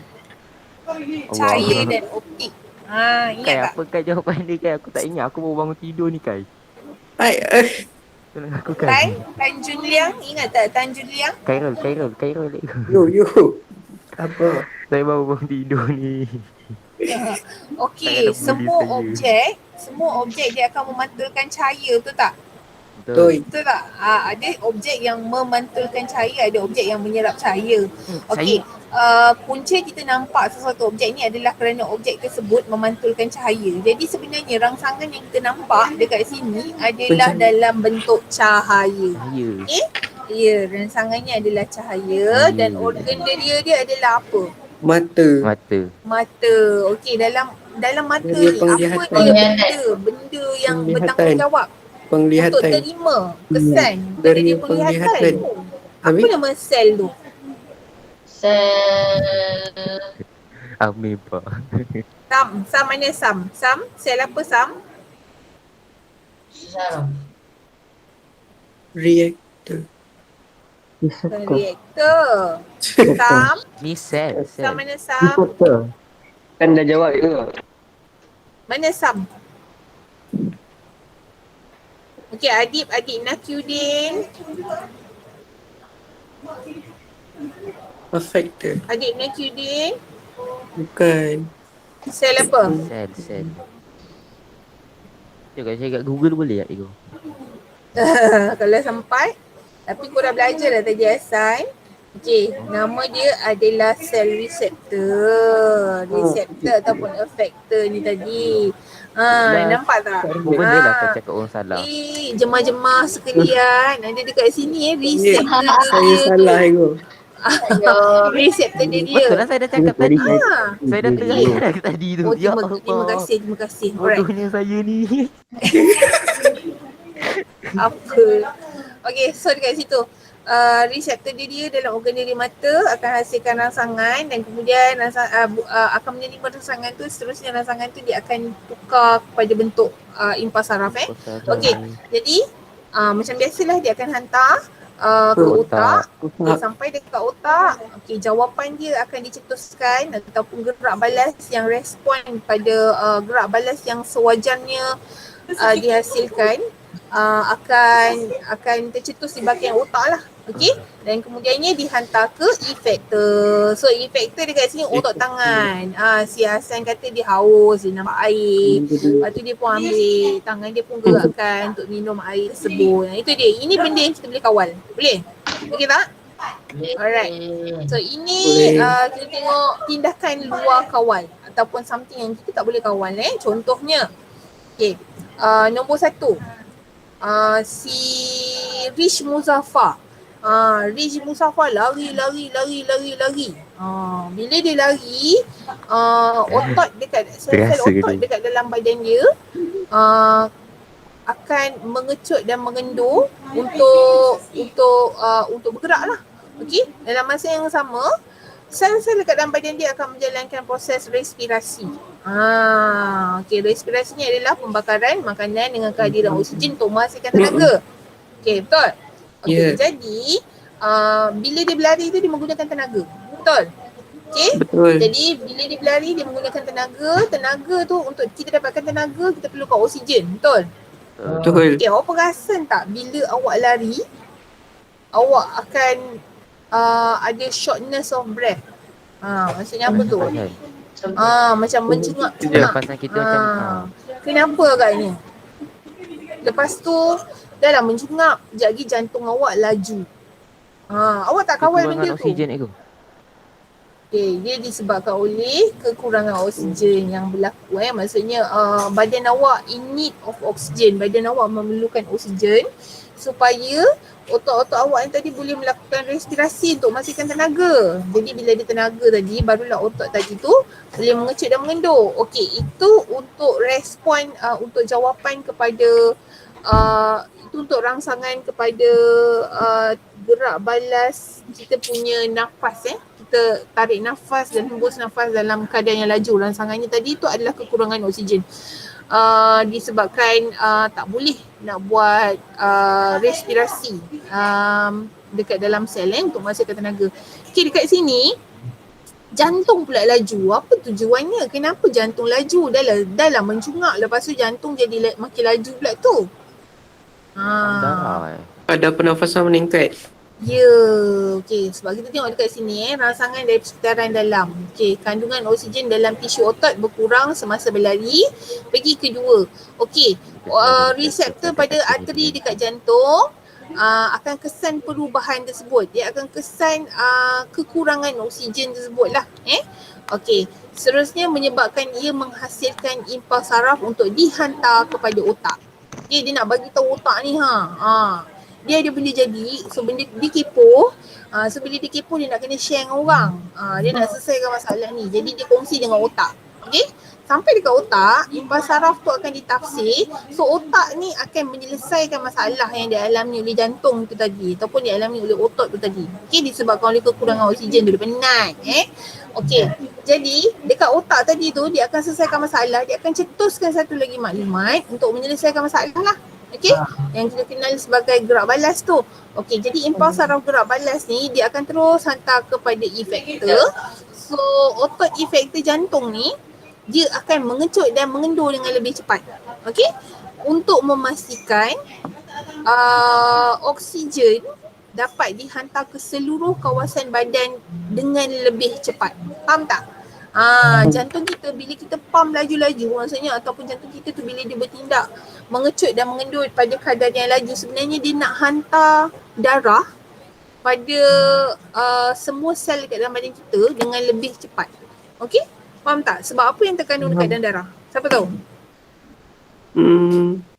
Cahaya dan optik. Ingat Kai, tak? apa Kai jawapan dia Kai? Aku tak ingat. Aku baru bangun tidur ni Kai. Tolong aku Kai. Tan Junliang, ingat tak Tan Junliang? Khairul. Yo. Apa? Saya baru bangun tidur ni. Okay, Saya dah bully semua objek dia akan memantulkan cahaya, betul tak? Betul. Betul tak? Ada objek yang memantulkan cahaya, ada objek yang menyerap cahaya. Okey, punca kita nampak sesuatu objek ni adalah kerana objek tersebut memantulkan cahaya. Jadi sebenarnya rangsangan yang kita nampak dekat sini adalah dalam bentuk cahaya. Ya, rangsangannya adalah cahaya dan organ dia adalah apa? Mata. Okey, dalam mata ni apa dia benda yang bertanggungjawab Penglihatan. untuk terima kesan dari penglihatan. Apa nama sel tu? Sel. Amoeba. Sam mana Sam? Sel apa Sam? Saraf. Reaktor. Reaktor. Sam. Ni sel. Sam mana Sam? Kan dah jawab ke? Mana Sam? Okey, Adik Nakyudin. Affector. Adik Nakyudin. Bukan. Sel apa? Sel. Tengok saya kat Google boleh tak Ego? Kalau sampai. Tapi korang belajar dah tadi Hassan. Okey, nama dia adalah sel reseptor. Reseptor ataupun effector ni tadi. Nampak tak? Benda lah saya cakap orang salah. Jemaah-jemaah sekalian, ada dekat sini reseptor Saya dia salah tu. ego. Reseptor dia. Betul lah saya dah cakap tadi. Ah. Saya dah terangkan dah tadi tu. Oh, Ya terima Allah. kasih, terima kasih. Alright. Bodohnya saya ni. Apa? Okay, so dekat situ. Reseptor dia dalam organ diri mata akan hasilkan rangsangan dan kemudian akan menerima rangsangan tu, seterusnya rangsangan tu dia akan tukar kepada bentuk impas saraf Okey, jadi macam biasalah dia akan hantar ke otak. Okay, sampai dekat otak, okey, jawapan dia akan dicetuskan ataupun gerak balas yang respon pada gerak balas yang sewajarnya dihasilkan akan tercetus di bahagian otak lah. Okey, dan kemudiannya dihantar ke efektor. So efektor dekat sini otot tangan. Si Hasan kata dia haus, dia nampak air. Lepas tu dia pun ambil, tangan dia pun gerakkan untuk minum air tersebut. Itu dia. Ini benda yang kita boleh kawal. Boleh? Okey tak? Alright. So ini kita tengok tindakan luar kawal ataupun something yang kita tak boleh kawal Contohnya, okey, nombor 1. Si Rich Muzaffar. Rich Muzaffar lari. Bila dia lari, otot dekat sel-sel otot dekat dalam badan dia akan mengecut dan mengendur untuk bergerak lah. Okey, dalam masa yang sama, sel-sel dekat dalam badan dia akan menjalankan proses respirasi. Okey, respirasi ni adalah pembakaran makanan dengan kehadiran oksigen untuk menghasilkan tenaga. Okey, betul? Okey, jadi bila dia berlari tu dia menggunakan tenaga. Betul? Okey? Betul. Jadi bila dia berlari dia menggunakan tenaga. Tenaga tu untuk kita dapatkan tenaga kita perlukan oksigen. Betul? Betul. Okey, awak perasan tak bila awak lari awak akan ada shortness of breath. Maksudnya apa tu? Macam mencengak-cengak. Pasal kita macam Kenapa agaknya? Lepas tu dalam mencungap, sekejap lagi jantung awak laju. Awak tak kawal benda tu. Oksigen itu. Okay, dia disebabkan oleh kekurangan oksigen yang berlaku. Maksudnya badan awak in need of oksigen. Badan awak memerlukan oksigen supaya otot-otot awak yang tadi boleh melakukan respirasi untuk menghasilkan tenaga. Jadi bila ada tenaga tadi, barulah otot tadi tu boleh mengecut dan mengendur. Okey, itu untuk respon, untuk jawapan kepada itu untuk rangsangan kepada gerak balas kita punya nafas kita tarik nafas dan hembus nafas dalam keadaan yang laju. Rangsangannya tadi tu adalah kekurangan oksigen. Disebabkan tak boleh nak buat respirasi dekat dalam sel untuk menghasilkan tenaga. Okey, dekat sini jantung pula laju. Apa tujuannya? Kenapa jantung laju? Dalam mencungak, lepas tu jantung jadi makin laju pula tu. Ada pernafasan meningkat. Ya, okey. Sebab kita tengok dekat sini rangsangan dari persekitaran dalam. Okey, kandungan oksigen dalam tisu otot berkurang semasa berlari. Pergi kedua. Okey, reseptor pada arteri dekat jantung akan kesan perubahan tersebut. Dia akan kesan kekurangan oksigen tersebut lah. Okey, seterusnya menyebabkan ia menghasilkan impuls saraf untuk dihantar kepada otak. Okay, dia nak bagi tahu otak ni dia ada benda jadi, so benda dia kepo. So bila dia kepo dia nak kena share dengan orang. Dia nak selesaikan masalah ni. Jadi dia kongsi dengan otak. Okey? Sampai dekat otak, impuls saraf tu akan ditafsir. So otak ni akan menyelesaikan masalah yang dialami oleh jantung tu tadi ataupun dialami oleh otot tu tadi. Okey, disebabkan oleh kekurangan oksigen tu, dia penat. Okey, jadi dekat otak tadi tu dia akan selesaikan masalah, dia akan cetuskan satu lagi maklumat untuk menyelesaikan masalah lah. Okey, yang kita kenal sebagai gerak balas tu. Okey, jadi impuls saraf gerak balas ni dia akan terus hantar kepada efektor. So otot efektor jantung ni dia akan mengecut dan mengendur dengan lebih cepat. Okey, untuk memastikan oksigen dapat dihantar ke seluruh kawasan badan dengan lebih cepat. Faham tak? Jantung kita bila kita pump laju-laju, maksudnya ataupun jantung kita tu bila dia bertindak mengecut dan mengendur pada kadar yang laju, sebenarnya dia nak hantar darah pada semua sel dekat dalam badan kita dengan lebih cepat. Okey? Faham tak? Sebab apa yang terkandung dekat dalam darah? Siapa tahu?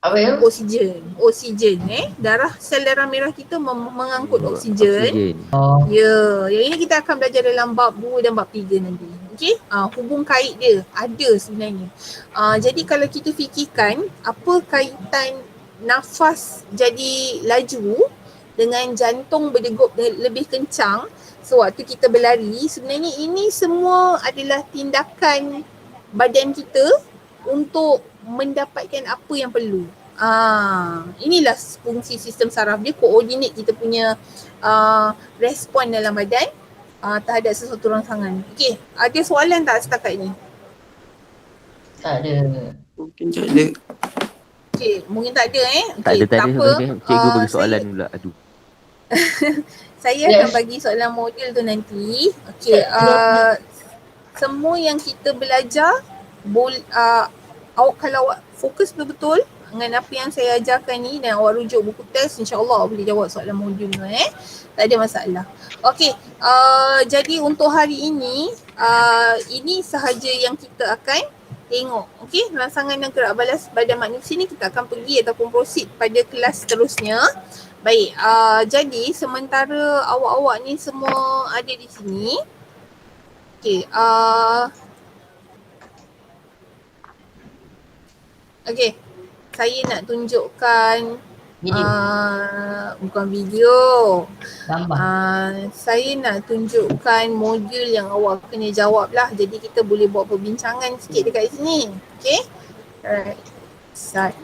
Apa ya? Oksigen darah sel darah merah kita mengangkut oksigen. Oh, Ya, yang ini kita akan belajar dalam bab 2 dan bab 3 nanti. Okey, hubung kait dia ada sebenarnya. Jadi kalau kita fikirkan apa kaitan nafas jadi laju dengan jantung berdegup lebih kencang sewaktu kita berlari, sebenarnya ini semua adalah tindakan badan kita untuk mendapatkan apa yang perlu. Inilah fungsi sistem saraf dia, koordinat kita punya respon dalam badan terhadap sesuatu rangsangan. Okey, ada soalan tak setakat ni? tak ada. Mungkin tak ada. Okey, mungkin tak ada Tak ada Okey, tadi apa. sebenarnya. Cikgu bagi soalan pula. Aduh. Saya akan bagi soalan modul tu nanti. Okey, semua yang kita belajar awak kalau awak fokus betul-betul dengan apa yang saya ajarkan ni dan awak rujuk buku test, insya-Allah awak boleh jawab soalan modul tu tak ada masalah. Okey, jadi untuk hari ini ini sahaja yang kita akan tengok. Okey, rangsangan dan gerak balas badan manusia ni kita akan pergi ataupun proceed pada kelas seterusnya. Baik, jadi sementara awak-awak ni semua ada di sini. Okey, okey, saya nak tunjukkan Video. bukan video. Gambar. Saya nak tunjukkan modul yang awak kena jawab lah. Jadi kita boleh buat perbincangan sikit dekat sini. Okay? Alright. Sat.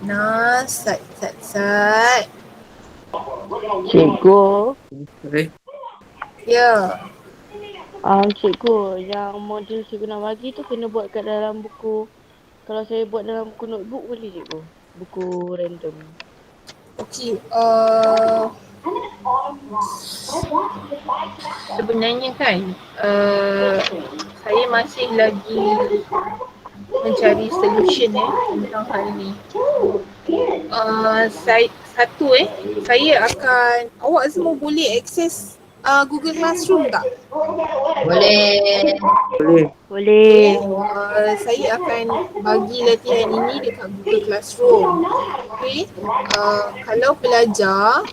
Cikgu, Okay. Ya. cikgu, yang modul cikgu nak bagi tu kena buat kat dalam buku. Kalau saya buat dalam buku notebook boleh cikgu? Buku random. Okey. Sebenarnya kan saya masih lagi mencari solution tentang hal ni. Saya akan, awak semua boleh akses Google Classroom tak? Boleh. Boleh. Saya akan bagi latihan ini dekat Google Classroom. Okay. Kalau pelajar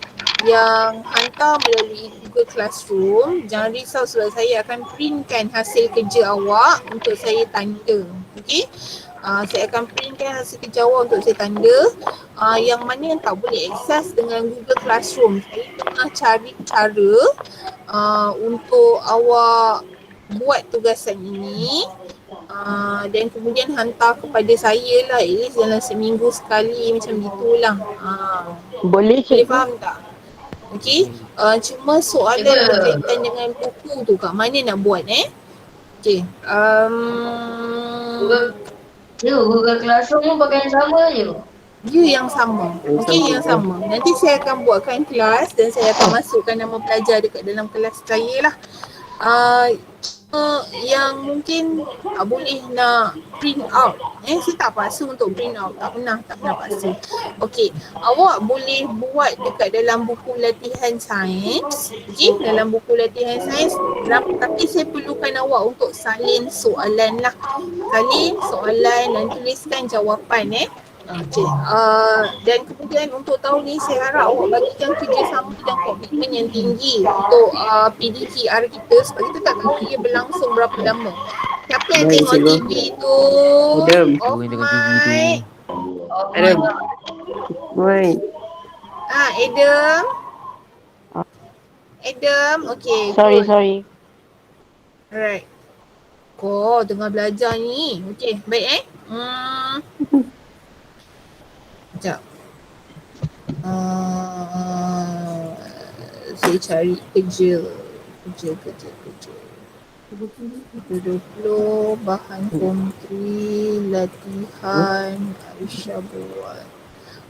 yang hantar melalui Google Classroom, jangan risau sebab saya akan printkan hasil kerja awak untuk saya tanda. Okay. Saya akan printkan hasil kerja awak untuk saya tanda. Yang mana yang tak boleh akses dengan Google Classroom, saya tengah cari cara untuk awak buat tugasan ini dan kemudian hantar kepada saya lah, at least dalam seminggu sekali macam gitulah. Boleh Boleh cikgu. faham tak? Okey, cuma soalan berkaitan dengan buku tu kat mana nak buat Okey, Google Classroom pun pakai yang sama je. dia yang sama. Okey, yang sama. Nanti saya akan buatkan kelas dan saya akan masukkan nama pelajar dekat dalam kelas saya lah. Yang mungkin tak boleh nak print out. Saya tak paksa untuk print out. Tak pernah paksa. Okey, awak boleh buat dekat dalam buku latihan sains. Okey, dalam buku latihan sains. Tapi saya perlukan awak untuk salin soalan lah. Salin soalan dan tuliskan jawapan Okey, dan kemudian untuk tahun ni saya harap awak bagikan kerjasama dan komitmen yang tinggi untuk PDTR kita sebab kita tak tahu ia berlangsung berapa lama. Siapa yang Baik, tengok cikgu. TV tu? Adam. Off Cikgu yang tengok TV tu. mic. Adam. Why? Adam, okey. Sorry. Alright. Kau tengah belajar ni. Okey, baik Sekejap. Saya cari kerja. 20 bahan kontri latihan Aisyah buat.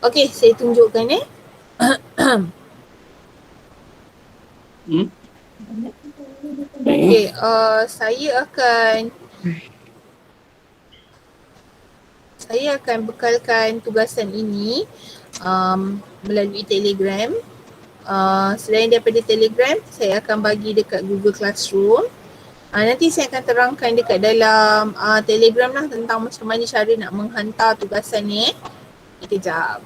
Okey, saya tunjukkan Okey, saya akan bekalkan tugasan ini melalui Telegram. Selain daripada Telegram, saya akan bagi dekat Google Classroom. Nanti saya akan terangkan dekat dalam Telegram lah tentang macam mana cara nak menghantar tugasan ni. Kejap.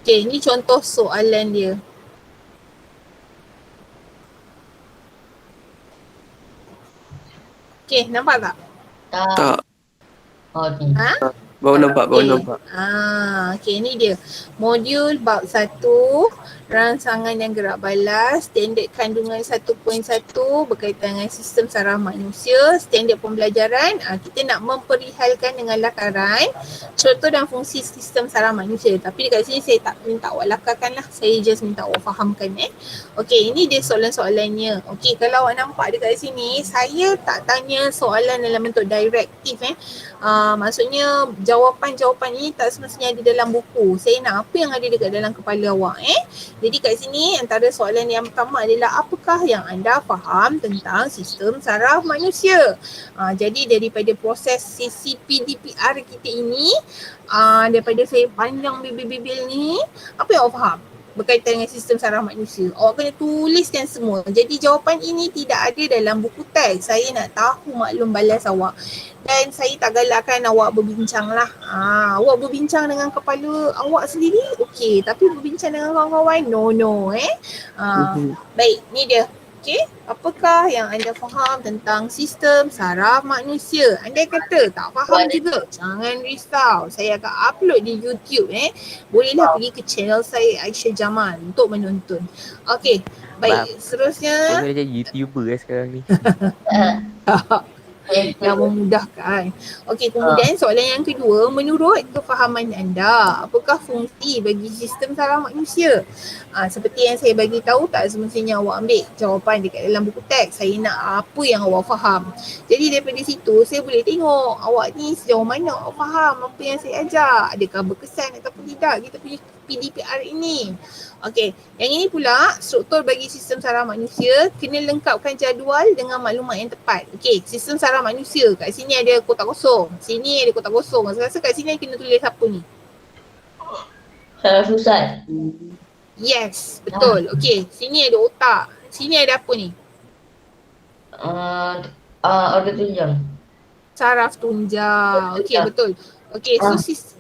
Okay, ni contoh soalan dia. Okay, nampak tak? Tak. Oh, okey. Ha? Baru nampak, baru Okay. nampak. Okay, ni dia. Modul bab 1, rangsangan dan gerak balas, standard kandungan 1.1 berkaitan dengan sistem saraf manusia, standard pembelajaran. Kita nak memperihalkan dengan lakaran, contoh dan fungsi sistem saraf manusia. Tapi dekat sini saya tak minta awak lakarkan lah, saya just minta awak fahamkan. Okay, ini dia soalan-soalannya. Okay, kalau awak nampak dekat sini, saya tak tanya soalan dalam bentuk direktif. Maksudnya jawapan-jawapan ini tak semestinya ada dalam buku. Saya nak apa yang ada dekat dalam kepala awak. Jadi kat sini antara soalan yang pertama adalah apakah yang anda faham tentang sistem saraf manusia? Jadi daripada proses CCPDPR kita ini, daripada saya panjang bibil-bibil ni, apa yang awak faham berkaitan dengan sistem saraf manusia? Awak kena tuliskan semua. Jadi jawapan ini tidak ada dalam buku teks. Saya nak tahu maklum balas awak. Dan saya tak galakkan awak berbincang lah. Awak berbincang dengan kepala awak sendiri, okey. Tapi berbincang dengan kawan-kawan, no. Baik, ni dia. Okey, apakah yang anda faham tentang sistem saraf manusia? Anda kata tak faham juga, jangan risau. Saya akan upload di YouTube. Bolehlah pergi ke channel saya, Aisyah Jamal, untuk menonton. Okey, baik. Seterusnya. Kau boleh jadi YouTuber sekarang ni. Yang memudahkan. Okey, kemudian soalan yang kedua, menurut kefahaman anda, apakah fungsi bagi sistem saraf manusia? Seperti yang saya bagi tahu, tak semestinya awak ambil jawapan dekat dalam buku teks. Saya nak apa yang awak faham. Jadi daripada situ saya boleh tengok awak ni sejauh mana awak faham apa yang saya ajar. Adakah berkesan ataupun tidak kita punya PDPR ini. Okey, yang ini pula struktur bagi sistem saraf manusia, kena lengkapkan jadual dengan maklumat yang tepat. Okey, sistem saraf manusia, kat sini ada kotak kosong, sini ada kotak kosong. Saya rasa kat sini kena tulis apa ni? Saraf pusat. Yes, betul. Okey, sini ada otak. Sini ada apa ni? Organ tunjang. Saraf tunjang. Okey, betul. Okey, so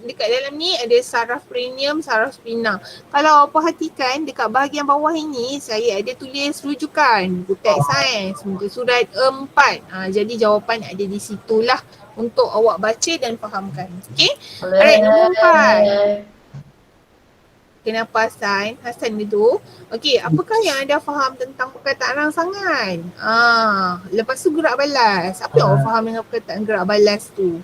dekat dalam ni ada saraf cranium, saraf spina. Kalau awak perhatikan dekat bahagian bawah ini, saya ada tulis rujukan buku teks sains, muka surat 4. Jadi jawapan ada di situlah untuk awak baca dan fahamkan. Okey? Alright, nombor 4. Kenapa Hassan? Hassan itu. Okey, apakah yang anda faham tentang perkataan rangsangan? Lepas tu gerak balas. Apa yang awak faham dengan perkataan gerak balas tu?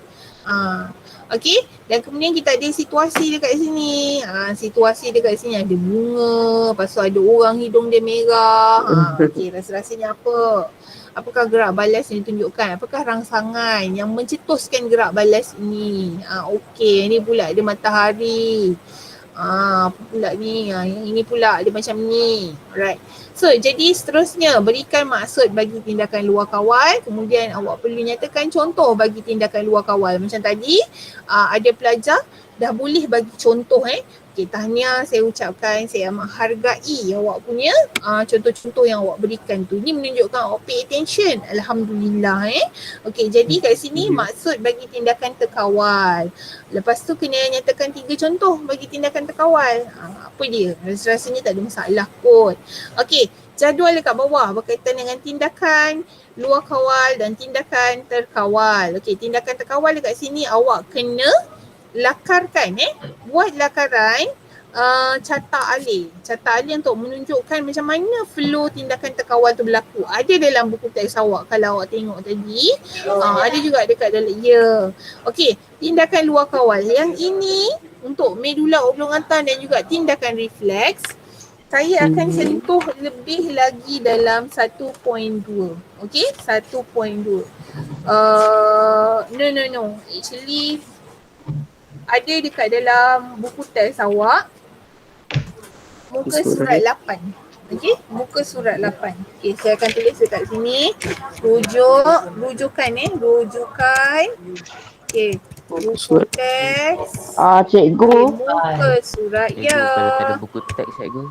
Okey, dan kemudian kita ada situasi dekat sini. Situasi dekat sini ada bunga, lepas tu ada orang hidung dia merah. Okey, rasa-rasanya apa? Apakah gerak balas yang ditunjukkan? Apakah rangsangan yang mencetuskan gerak balas ini? Okey, ini pula ada matahari. Apa pula ni? Yang ini pula ada macam ni. Alright. So, jadi seterusnya berikan maksud bagi tindakan luar kawal. Kemudian awak perlu nyatakan contoh bagi tindakan luar kawal. Macam tadi, ada pelajar dah boleh bagi contoh. Okay, tahniah saya ucapkan, saya amat hargai awak punya contoh-contoh yang awak berikan tu. Ini menunjukkan awak pay attention. Alhamdulillah. Okay, jadi kat sini maksud bagi tindakan terkawal. Lepas tu kena nyatakan 3 contoh bagi tindakan terkawal. Apa dia? Rasanya tak ada masalah kot. Okey, jadual dekat bawah berkaitan dengan tindakan luar kawal dan tindakan terkawal. Okey, tindakan terkawal dekat sini awak kena lakarkan. Buat lakaran carta alih. Carta alih untuk menunjukkan macam mana flow tindakan terkawal tu berlaku. Ada dalam buku teks awak kalau awak tengok tadi. Ada juga dekat dalam. Okey, tindakan luar kawal. Yang ini untuk medula oblongata dan juga tindakan refleks. Saya akan sentuh lebih lagi dalam 1.2. Okey, 1.2. No. Actually ada dekat dalam buku teks awak muka surat 8. Okey, muka surat 8. Okey, saya akan tulis dekat sini rujukan. Okey, buku teks. Cikgu. Muka surat Cikgu, kalau tak ada buku teks cikgu.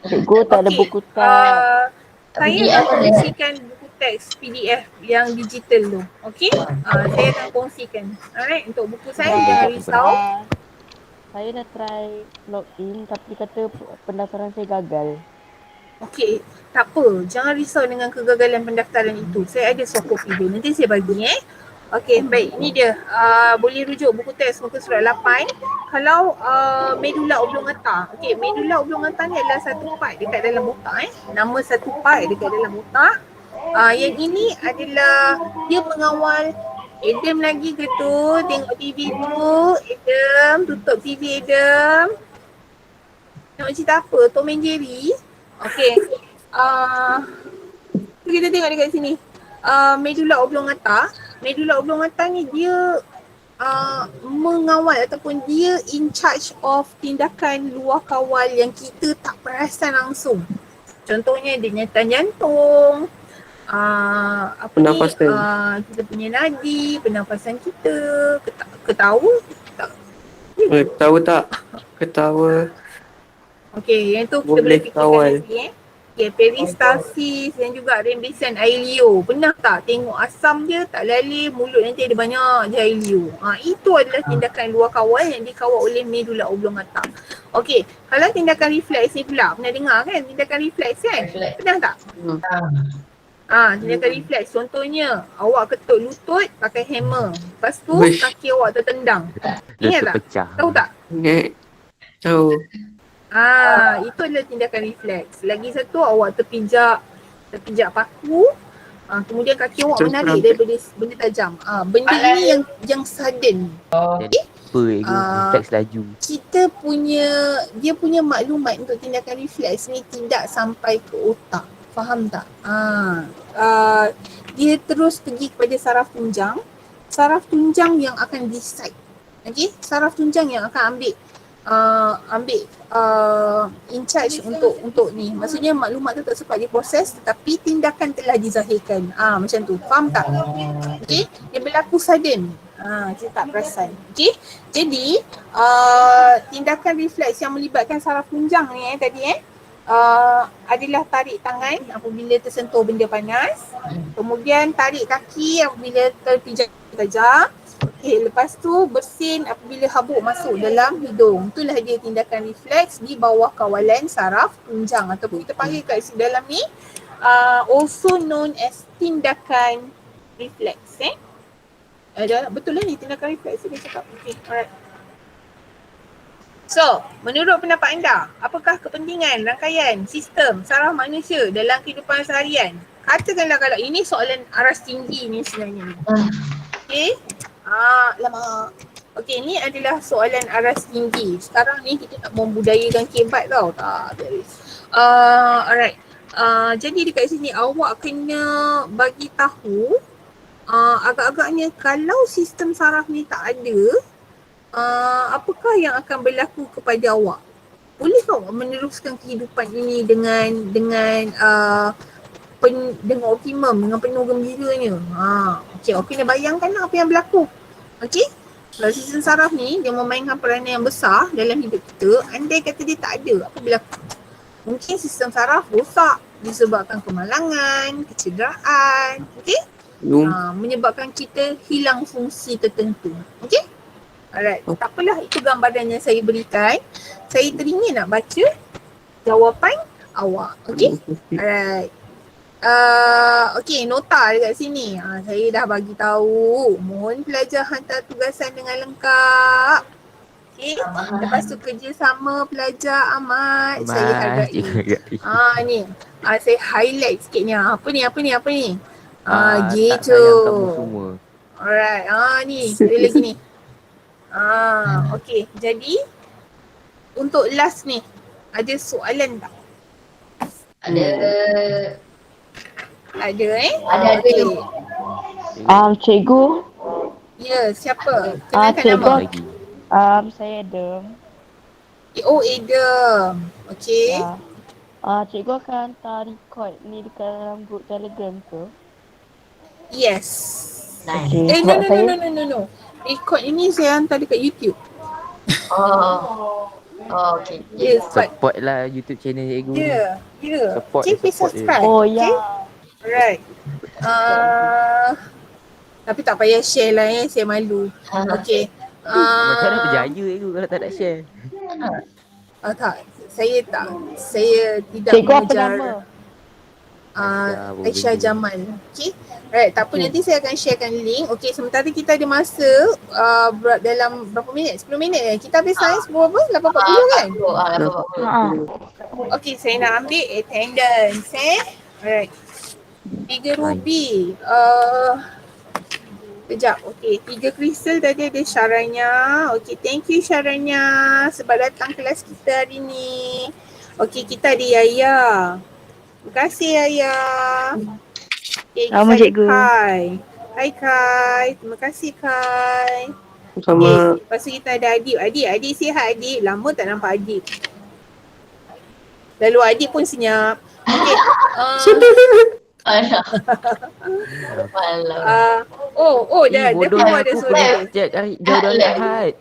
Cikgu tak ada buku teks. Saya akan kongsikan buku teks PDF yang digital tu. Okey? Saya akan kongsikan. Alright, untuk buku saya jangan risau. Saya dah try login tapi kata pendaftaran saya gagal. Okey, tak apa. Jangan risau dengan kegagalan pendaftaran itu. Saya ada soft copy dia. Nanti saya bagi Okey, baik. Ini dia. Boleh rujuk buku teks muka surat 8. Kalau medula oblongata. Okey, medula oblongata ni adalah satu part dekat dalam otak Nama satu part dekat dalam otak. Yang ini adalah dia mengawal Adam lagi ke tu? Tengok TV dulu. Adam, tutup TV Adam. Tengok cerita apa? Tom and Jerry. Okey. Kita tengok dekat sini. Medula oblongata. Medula oblongata ni dia mengawal ataupun dia in charge of tindakan luar kawal yang kita tak perasan langsung. Contohnya denyatan jantung, Pernafasan. kita punya nadi, pernafasan kita, ketawa tak? Ketawa tak? Ketawa. Okey, yang tu kita Boleh boleh fikirkan kawal. nanti Okay, peristalsis dan juga rembesan air liur. Pernah tak tengok asam dia tak lalir, mulut nanti ada banyak je air liur. Itu adalah tindakan luar kawal yang dikawal oleh medula oblongata. Okey, kalau tindakan refleks ni pula, pernah dengar kan tindakan refleks kan? Refleks. Pernah tak? Tindakan refleks contohnya awak ketuk lutut pakai hammer. Lepas tu Wish. kaki awak tertendang. Ingat Lutut tak? pecah. Tahu tak? Ingat. Tahu. Itu adalah tindakan refleks. Lagi satu awak terpijak paku. Kemudian kaki awak Terus menarik terang. daripada benda tajam. Benda ini yang sudden. Jadi apa itu? Refleks laju. Dia punya maklumat untuk tindakan refleks ni tidak sampai ke otak. Faham tak? Dia terus pergi kepada saraf tunjang. Saraf tunjang yang akan decide. Okey, saraf tunjang yang akan ambil in charge untuk ni. Maksudnya maklumat tu tak sempat diproses tetapi tindakan telah dizahirkan. Macam tu. Faham tak? Okey, dia berlaku sudden. Kita tak perasan. Okey. Jadi tindakan refleks yang melibatkan saraf tunjang ni tadi adalah tarik tangan apabila tersentuh benda panas. Kemudian tarik kaki apabila terpijak tajam. Okay, lepas tu bersin apabila habuk masuk dalam hidung. Itulah dia tindakan refleks di bawah kawalan saraf tunjang ataupun kita panggil kat dalam ni also known as tindakan refleks. Betul lah ni tindakan refleks dia cakap. Okay, alright. So, menurut pendapat anda, apakah kepentingan rangkaian sistem saraf manusia dalam kehidupan seharian? Katakanlah kalau ini soalan aras tinggi ni sebenarnya ni. Okay. Lama. Okey, ni adalah soalan aras tinggi. Sekarang ni kita nak membudayakan kebat tau. Tak. Alright. Jadi dekat sini awak kena bagi tahu agak-agaknya kalau sistem saraf ni tak ada, apakah yang akan berlaku kepada awak? Boleh tak awak meneruskan kehidupan ini dengan optimum, dengan penuh gembiranya? Okey, awak kena bayangkan apa yang berlaku. Okey? Kalau sistem saraf ni dia memainkan peranan yang besar dalam hidup kita, andai kata dia tak ada, apa berlaku? Mungkin sistem saraf rosak disebabkan kemalangan, kecederaan, okey? Menyebabkan kita hilang fungsi tertentu. Okey? Alright, tak apalah, itu gambaran yang saya berikan. Saya teringin nak baca jawapan awak. Okey? Alright. Okey, nota dekat sini. Saya dah bagi tahu. Mohon pelajar hantar tugasan dengan lengkap. Okey. Lepas tu kerjasama pelajar amat saya hargai. Ni. Saya highlight sikit ni. Apa ni? Gitu. Tak sayang kamu semua. Alright. Ni. Ada lagi ni. Okey. Jadi untuk last ni, ada soalan tak? Ada. Ada Ada. Okey. Cikgu. Ya, siapa? Kenalkan Cikgu. nama. Lagi. Saya Adam. Adam. Okey. Cikgu akan hantar record ni dekat dalam group Telegram ke? Yes. Nice. Okay, No. Record ini saya hantar dekat YouTube. Okay. Yes, but Support lah YouTube channel cikgu. ya. Support Okay, dia, please support dia. subscribe. Oh Okay? ya. Alright. Tapi tak payah share lah saya malu. Okay. Macam mana Ah, berjaya tu kalau tak nak share? tak, saya tidak Cikgu apa mengejar nama? Aisyah Jamal. Okay. Alright, tak apa, Okay. nanti saya akan sharekan link. Okay, sementara kita ada masa dalam berapa minit? 10 minit Kita habis sains berapa? 8.40 kan? Dapat Okay, saya nak ambil attendance Alright. 3 ruby. Kejap. Okay, 3 kristal tadi ada Syaranya. Okay, thank you Syaranya sebab datang kelas kita hari ni. Okay, kita ada Yaya. Terima kasih Yaya. Okay, kita Sama, ada cikgu. Kai. Hai Kai. Terima kasih Kai. Sama. Okay, lepas tu kita ada Adib. Adib sihat Adib. Lama tak nampak Adib. Lalu Adib pun senyap. Okay. Alah. Dah bodoh keluar aku dah suara pergi dia. chat cari jauh-jauh Ahad.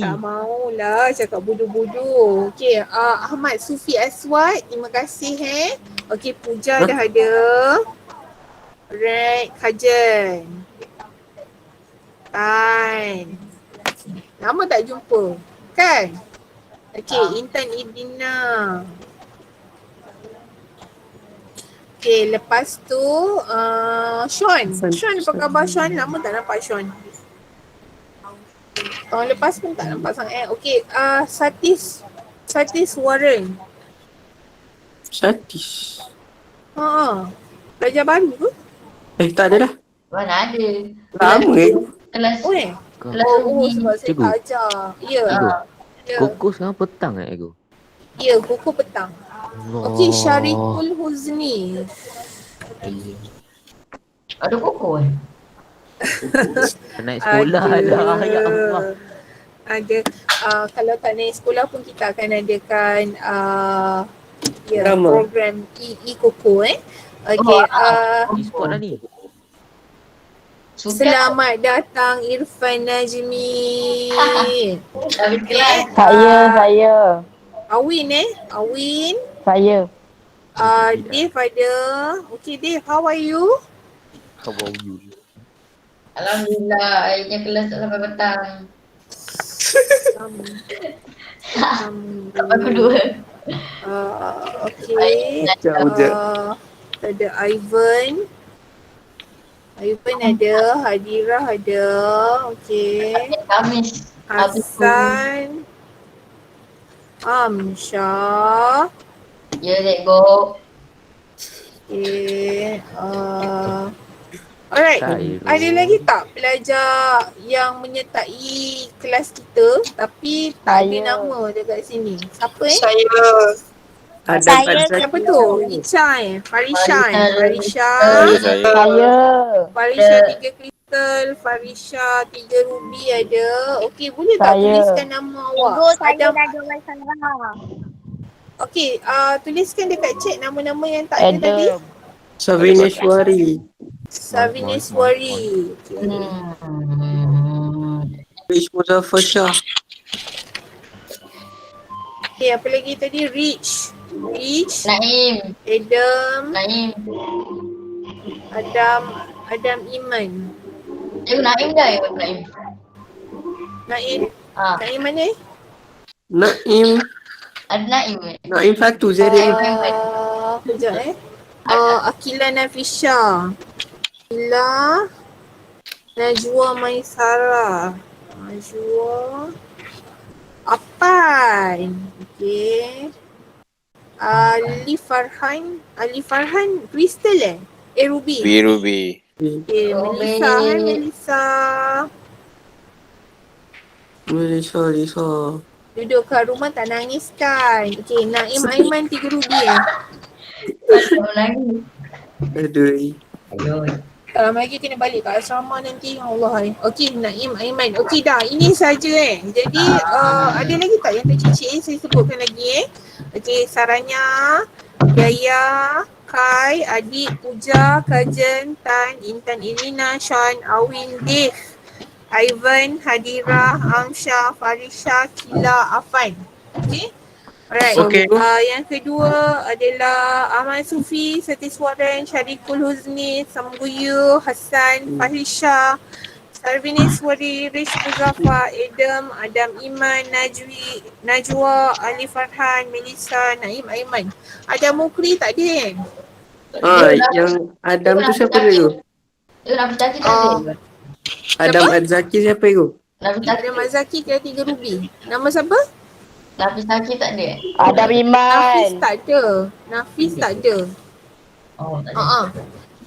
Tak maulah cakap bodoh-bodoh. Okay, Ahmad Sufi Aswad, terima kasih Okay, Puja dah ada. Alright, Kajen. Tan. Lama tak jumpa, kan? Okay, Intan Idina. Okay, lepas tu Sean. Sean, apa khabar Sean? Lama tak nampak Sean. Tahun lepas pun tak nampak sangat. Okay, Satis Warren. Satis. Pelajar baru ke? Tak ada dah. Mana ada. Lama Kelas kelas Sebab saya Cikgu. tak ajar. Ya. Ya. Koko sekarang petang aku. Ya, Koko petang. Okay, Syarikul Huzni. ada koko Naik sekolah dah. Ya Allah. Ada. Kalau tak naik sekolah pun kita akan adakan Drama. program E-Koko Okay. E-sport dah ni. Selamat datang Irfan Najmi. Habis kelas. Saya. Awin Awin. Saya. Dave ada. Okay Dave, how are you? How about you? Alhamdulillah, akhirnya kelas tak sampai petang. Tak aku dua. Okay. Jauh je. Ada Ivan. Ivan ada. Hadira ada. Okay. Kamis. Hassan. Amsyah. Ya, cikgu. Okay. Alright. Khairul. Ada lagi tak pelajar yang menyertai kelas kita tapi tak ada Saya. nama dekat sini? Siapa Ada Siapa tu? Icha Farisha Farisha. Farisha 3 kristal, Farisha 3 ruby ada. Okey, boleh tak Saya. tuliskan nama awak? Adam. Okey, tuliskan dekat chat nama-nama yang tak ada tadi. Adam. Savineshwari. Savineswari. Rich Muzaffar Shah. Okey, apa lagi tadi? Rich, Naim. Naim. Adam Iman. Cikgu Naim dah ya, Naim. Naim mana Naim. Ada Naim. Naim satu Zeri. Kejap Akila Nafisha. Akila Najwa Maisara. Apan. Okay. Ali Farhan Crystal Ruby. Ruby. Okay, Melissa. Hai Melissa. Lisa. Duduk kat rumah tak nangis kan? Okay, Naim Aiman 3 ruby Lagi. Aduh. lagi kena balik kat asrama nanti. Allah. Okey, Naim Aiman. Okey dah, ini saja Jadi ada lagi tak yang tercicit saya sebutkan lagi Okey, Saranya, Yaya, Kai, Adik, Puja, Kajen, Tan, Intan Irina, Sean, Awin, Dave, Ivan, Hadira, Amsyah, Farisha, Kila, Afan. Okey. Alright. Okay. Yang kedua adalah Ahmad Sufi, Satiswaran, Syarikul Huzni, Sambuyu, Hassan, Fahisha, Sarvinis Wari, Rish Muzaffar, Adam Iman, Najwa, Ali Farhan, Melissa, Naim Aiman. Ada Mukri tak ada? Yang Adam tu siapa dia tu? Nafis Taki tak Oh. ada. Adam Adzaki siapa tu? Nafis Taki, Ada Mazaki, kira 3 Ruby. Nama siapa? Nafis Taki tak ada. Adam Nafis Iman. tak ada. Nafis tak ada. Oh, tak ada.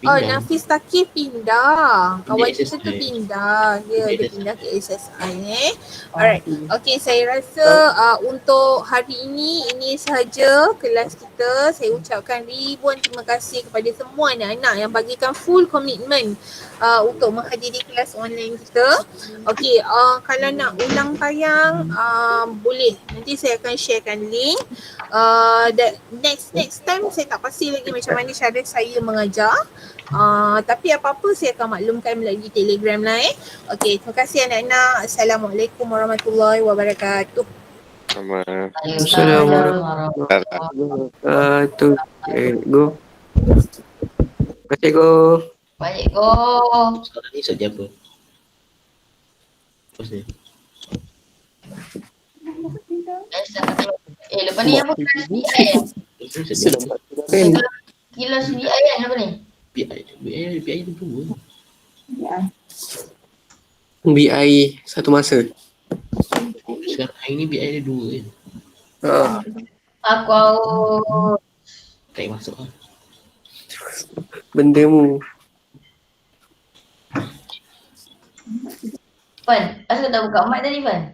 Oh, Nafis Takif pindah. Kawan kita tu pindah. Dia pindah ke SSI Alright. Okay, saya rasa untuk hari ini sahaja kelas kita. Saya ucapkan ribuan terima kasih kepada semua anak-anak yang bagikan full komitmen untuk menghadiri kelas online kita. Okay, kalau nak ulang tayang boleh. Nanti saya akan sharekan link. Next time saya tak pasti lagi macam mana cara saya mengajar. Tapi apa-apa saya akan maklumkan melalui Telegram lah Okay, terima kasih anak-anak. Assalamualaikum warahmatullahi wabarakatuh. Sama. Assalamualaikum. Tu. Go. Terima kasih Go. Baik, go. Sekarang ni subjek apa? Apa sih? Lepas ni apa kelas BI kan? Kelas BI kan apa ni? BI tu dua. BI satu masa. Sekarang hari ni BI ada dua kan? Aku out. Tak payah masuk lah. Bendamu. Fan, asal tak buka mic tadi Fan?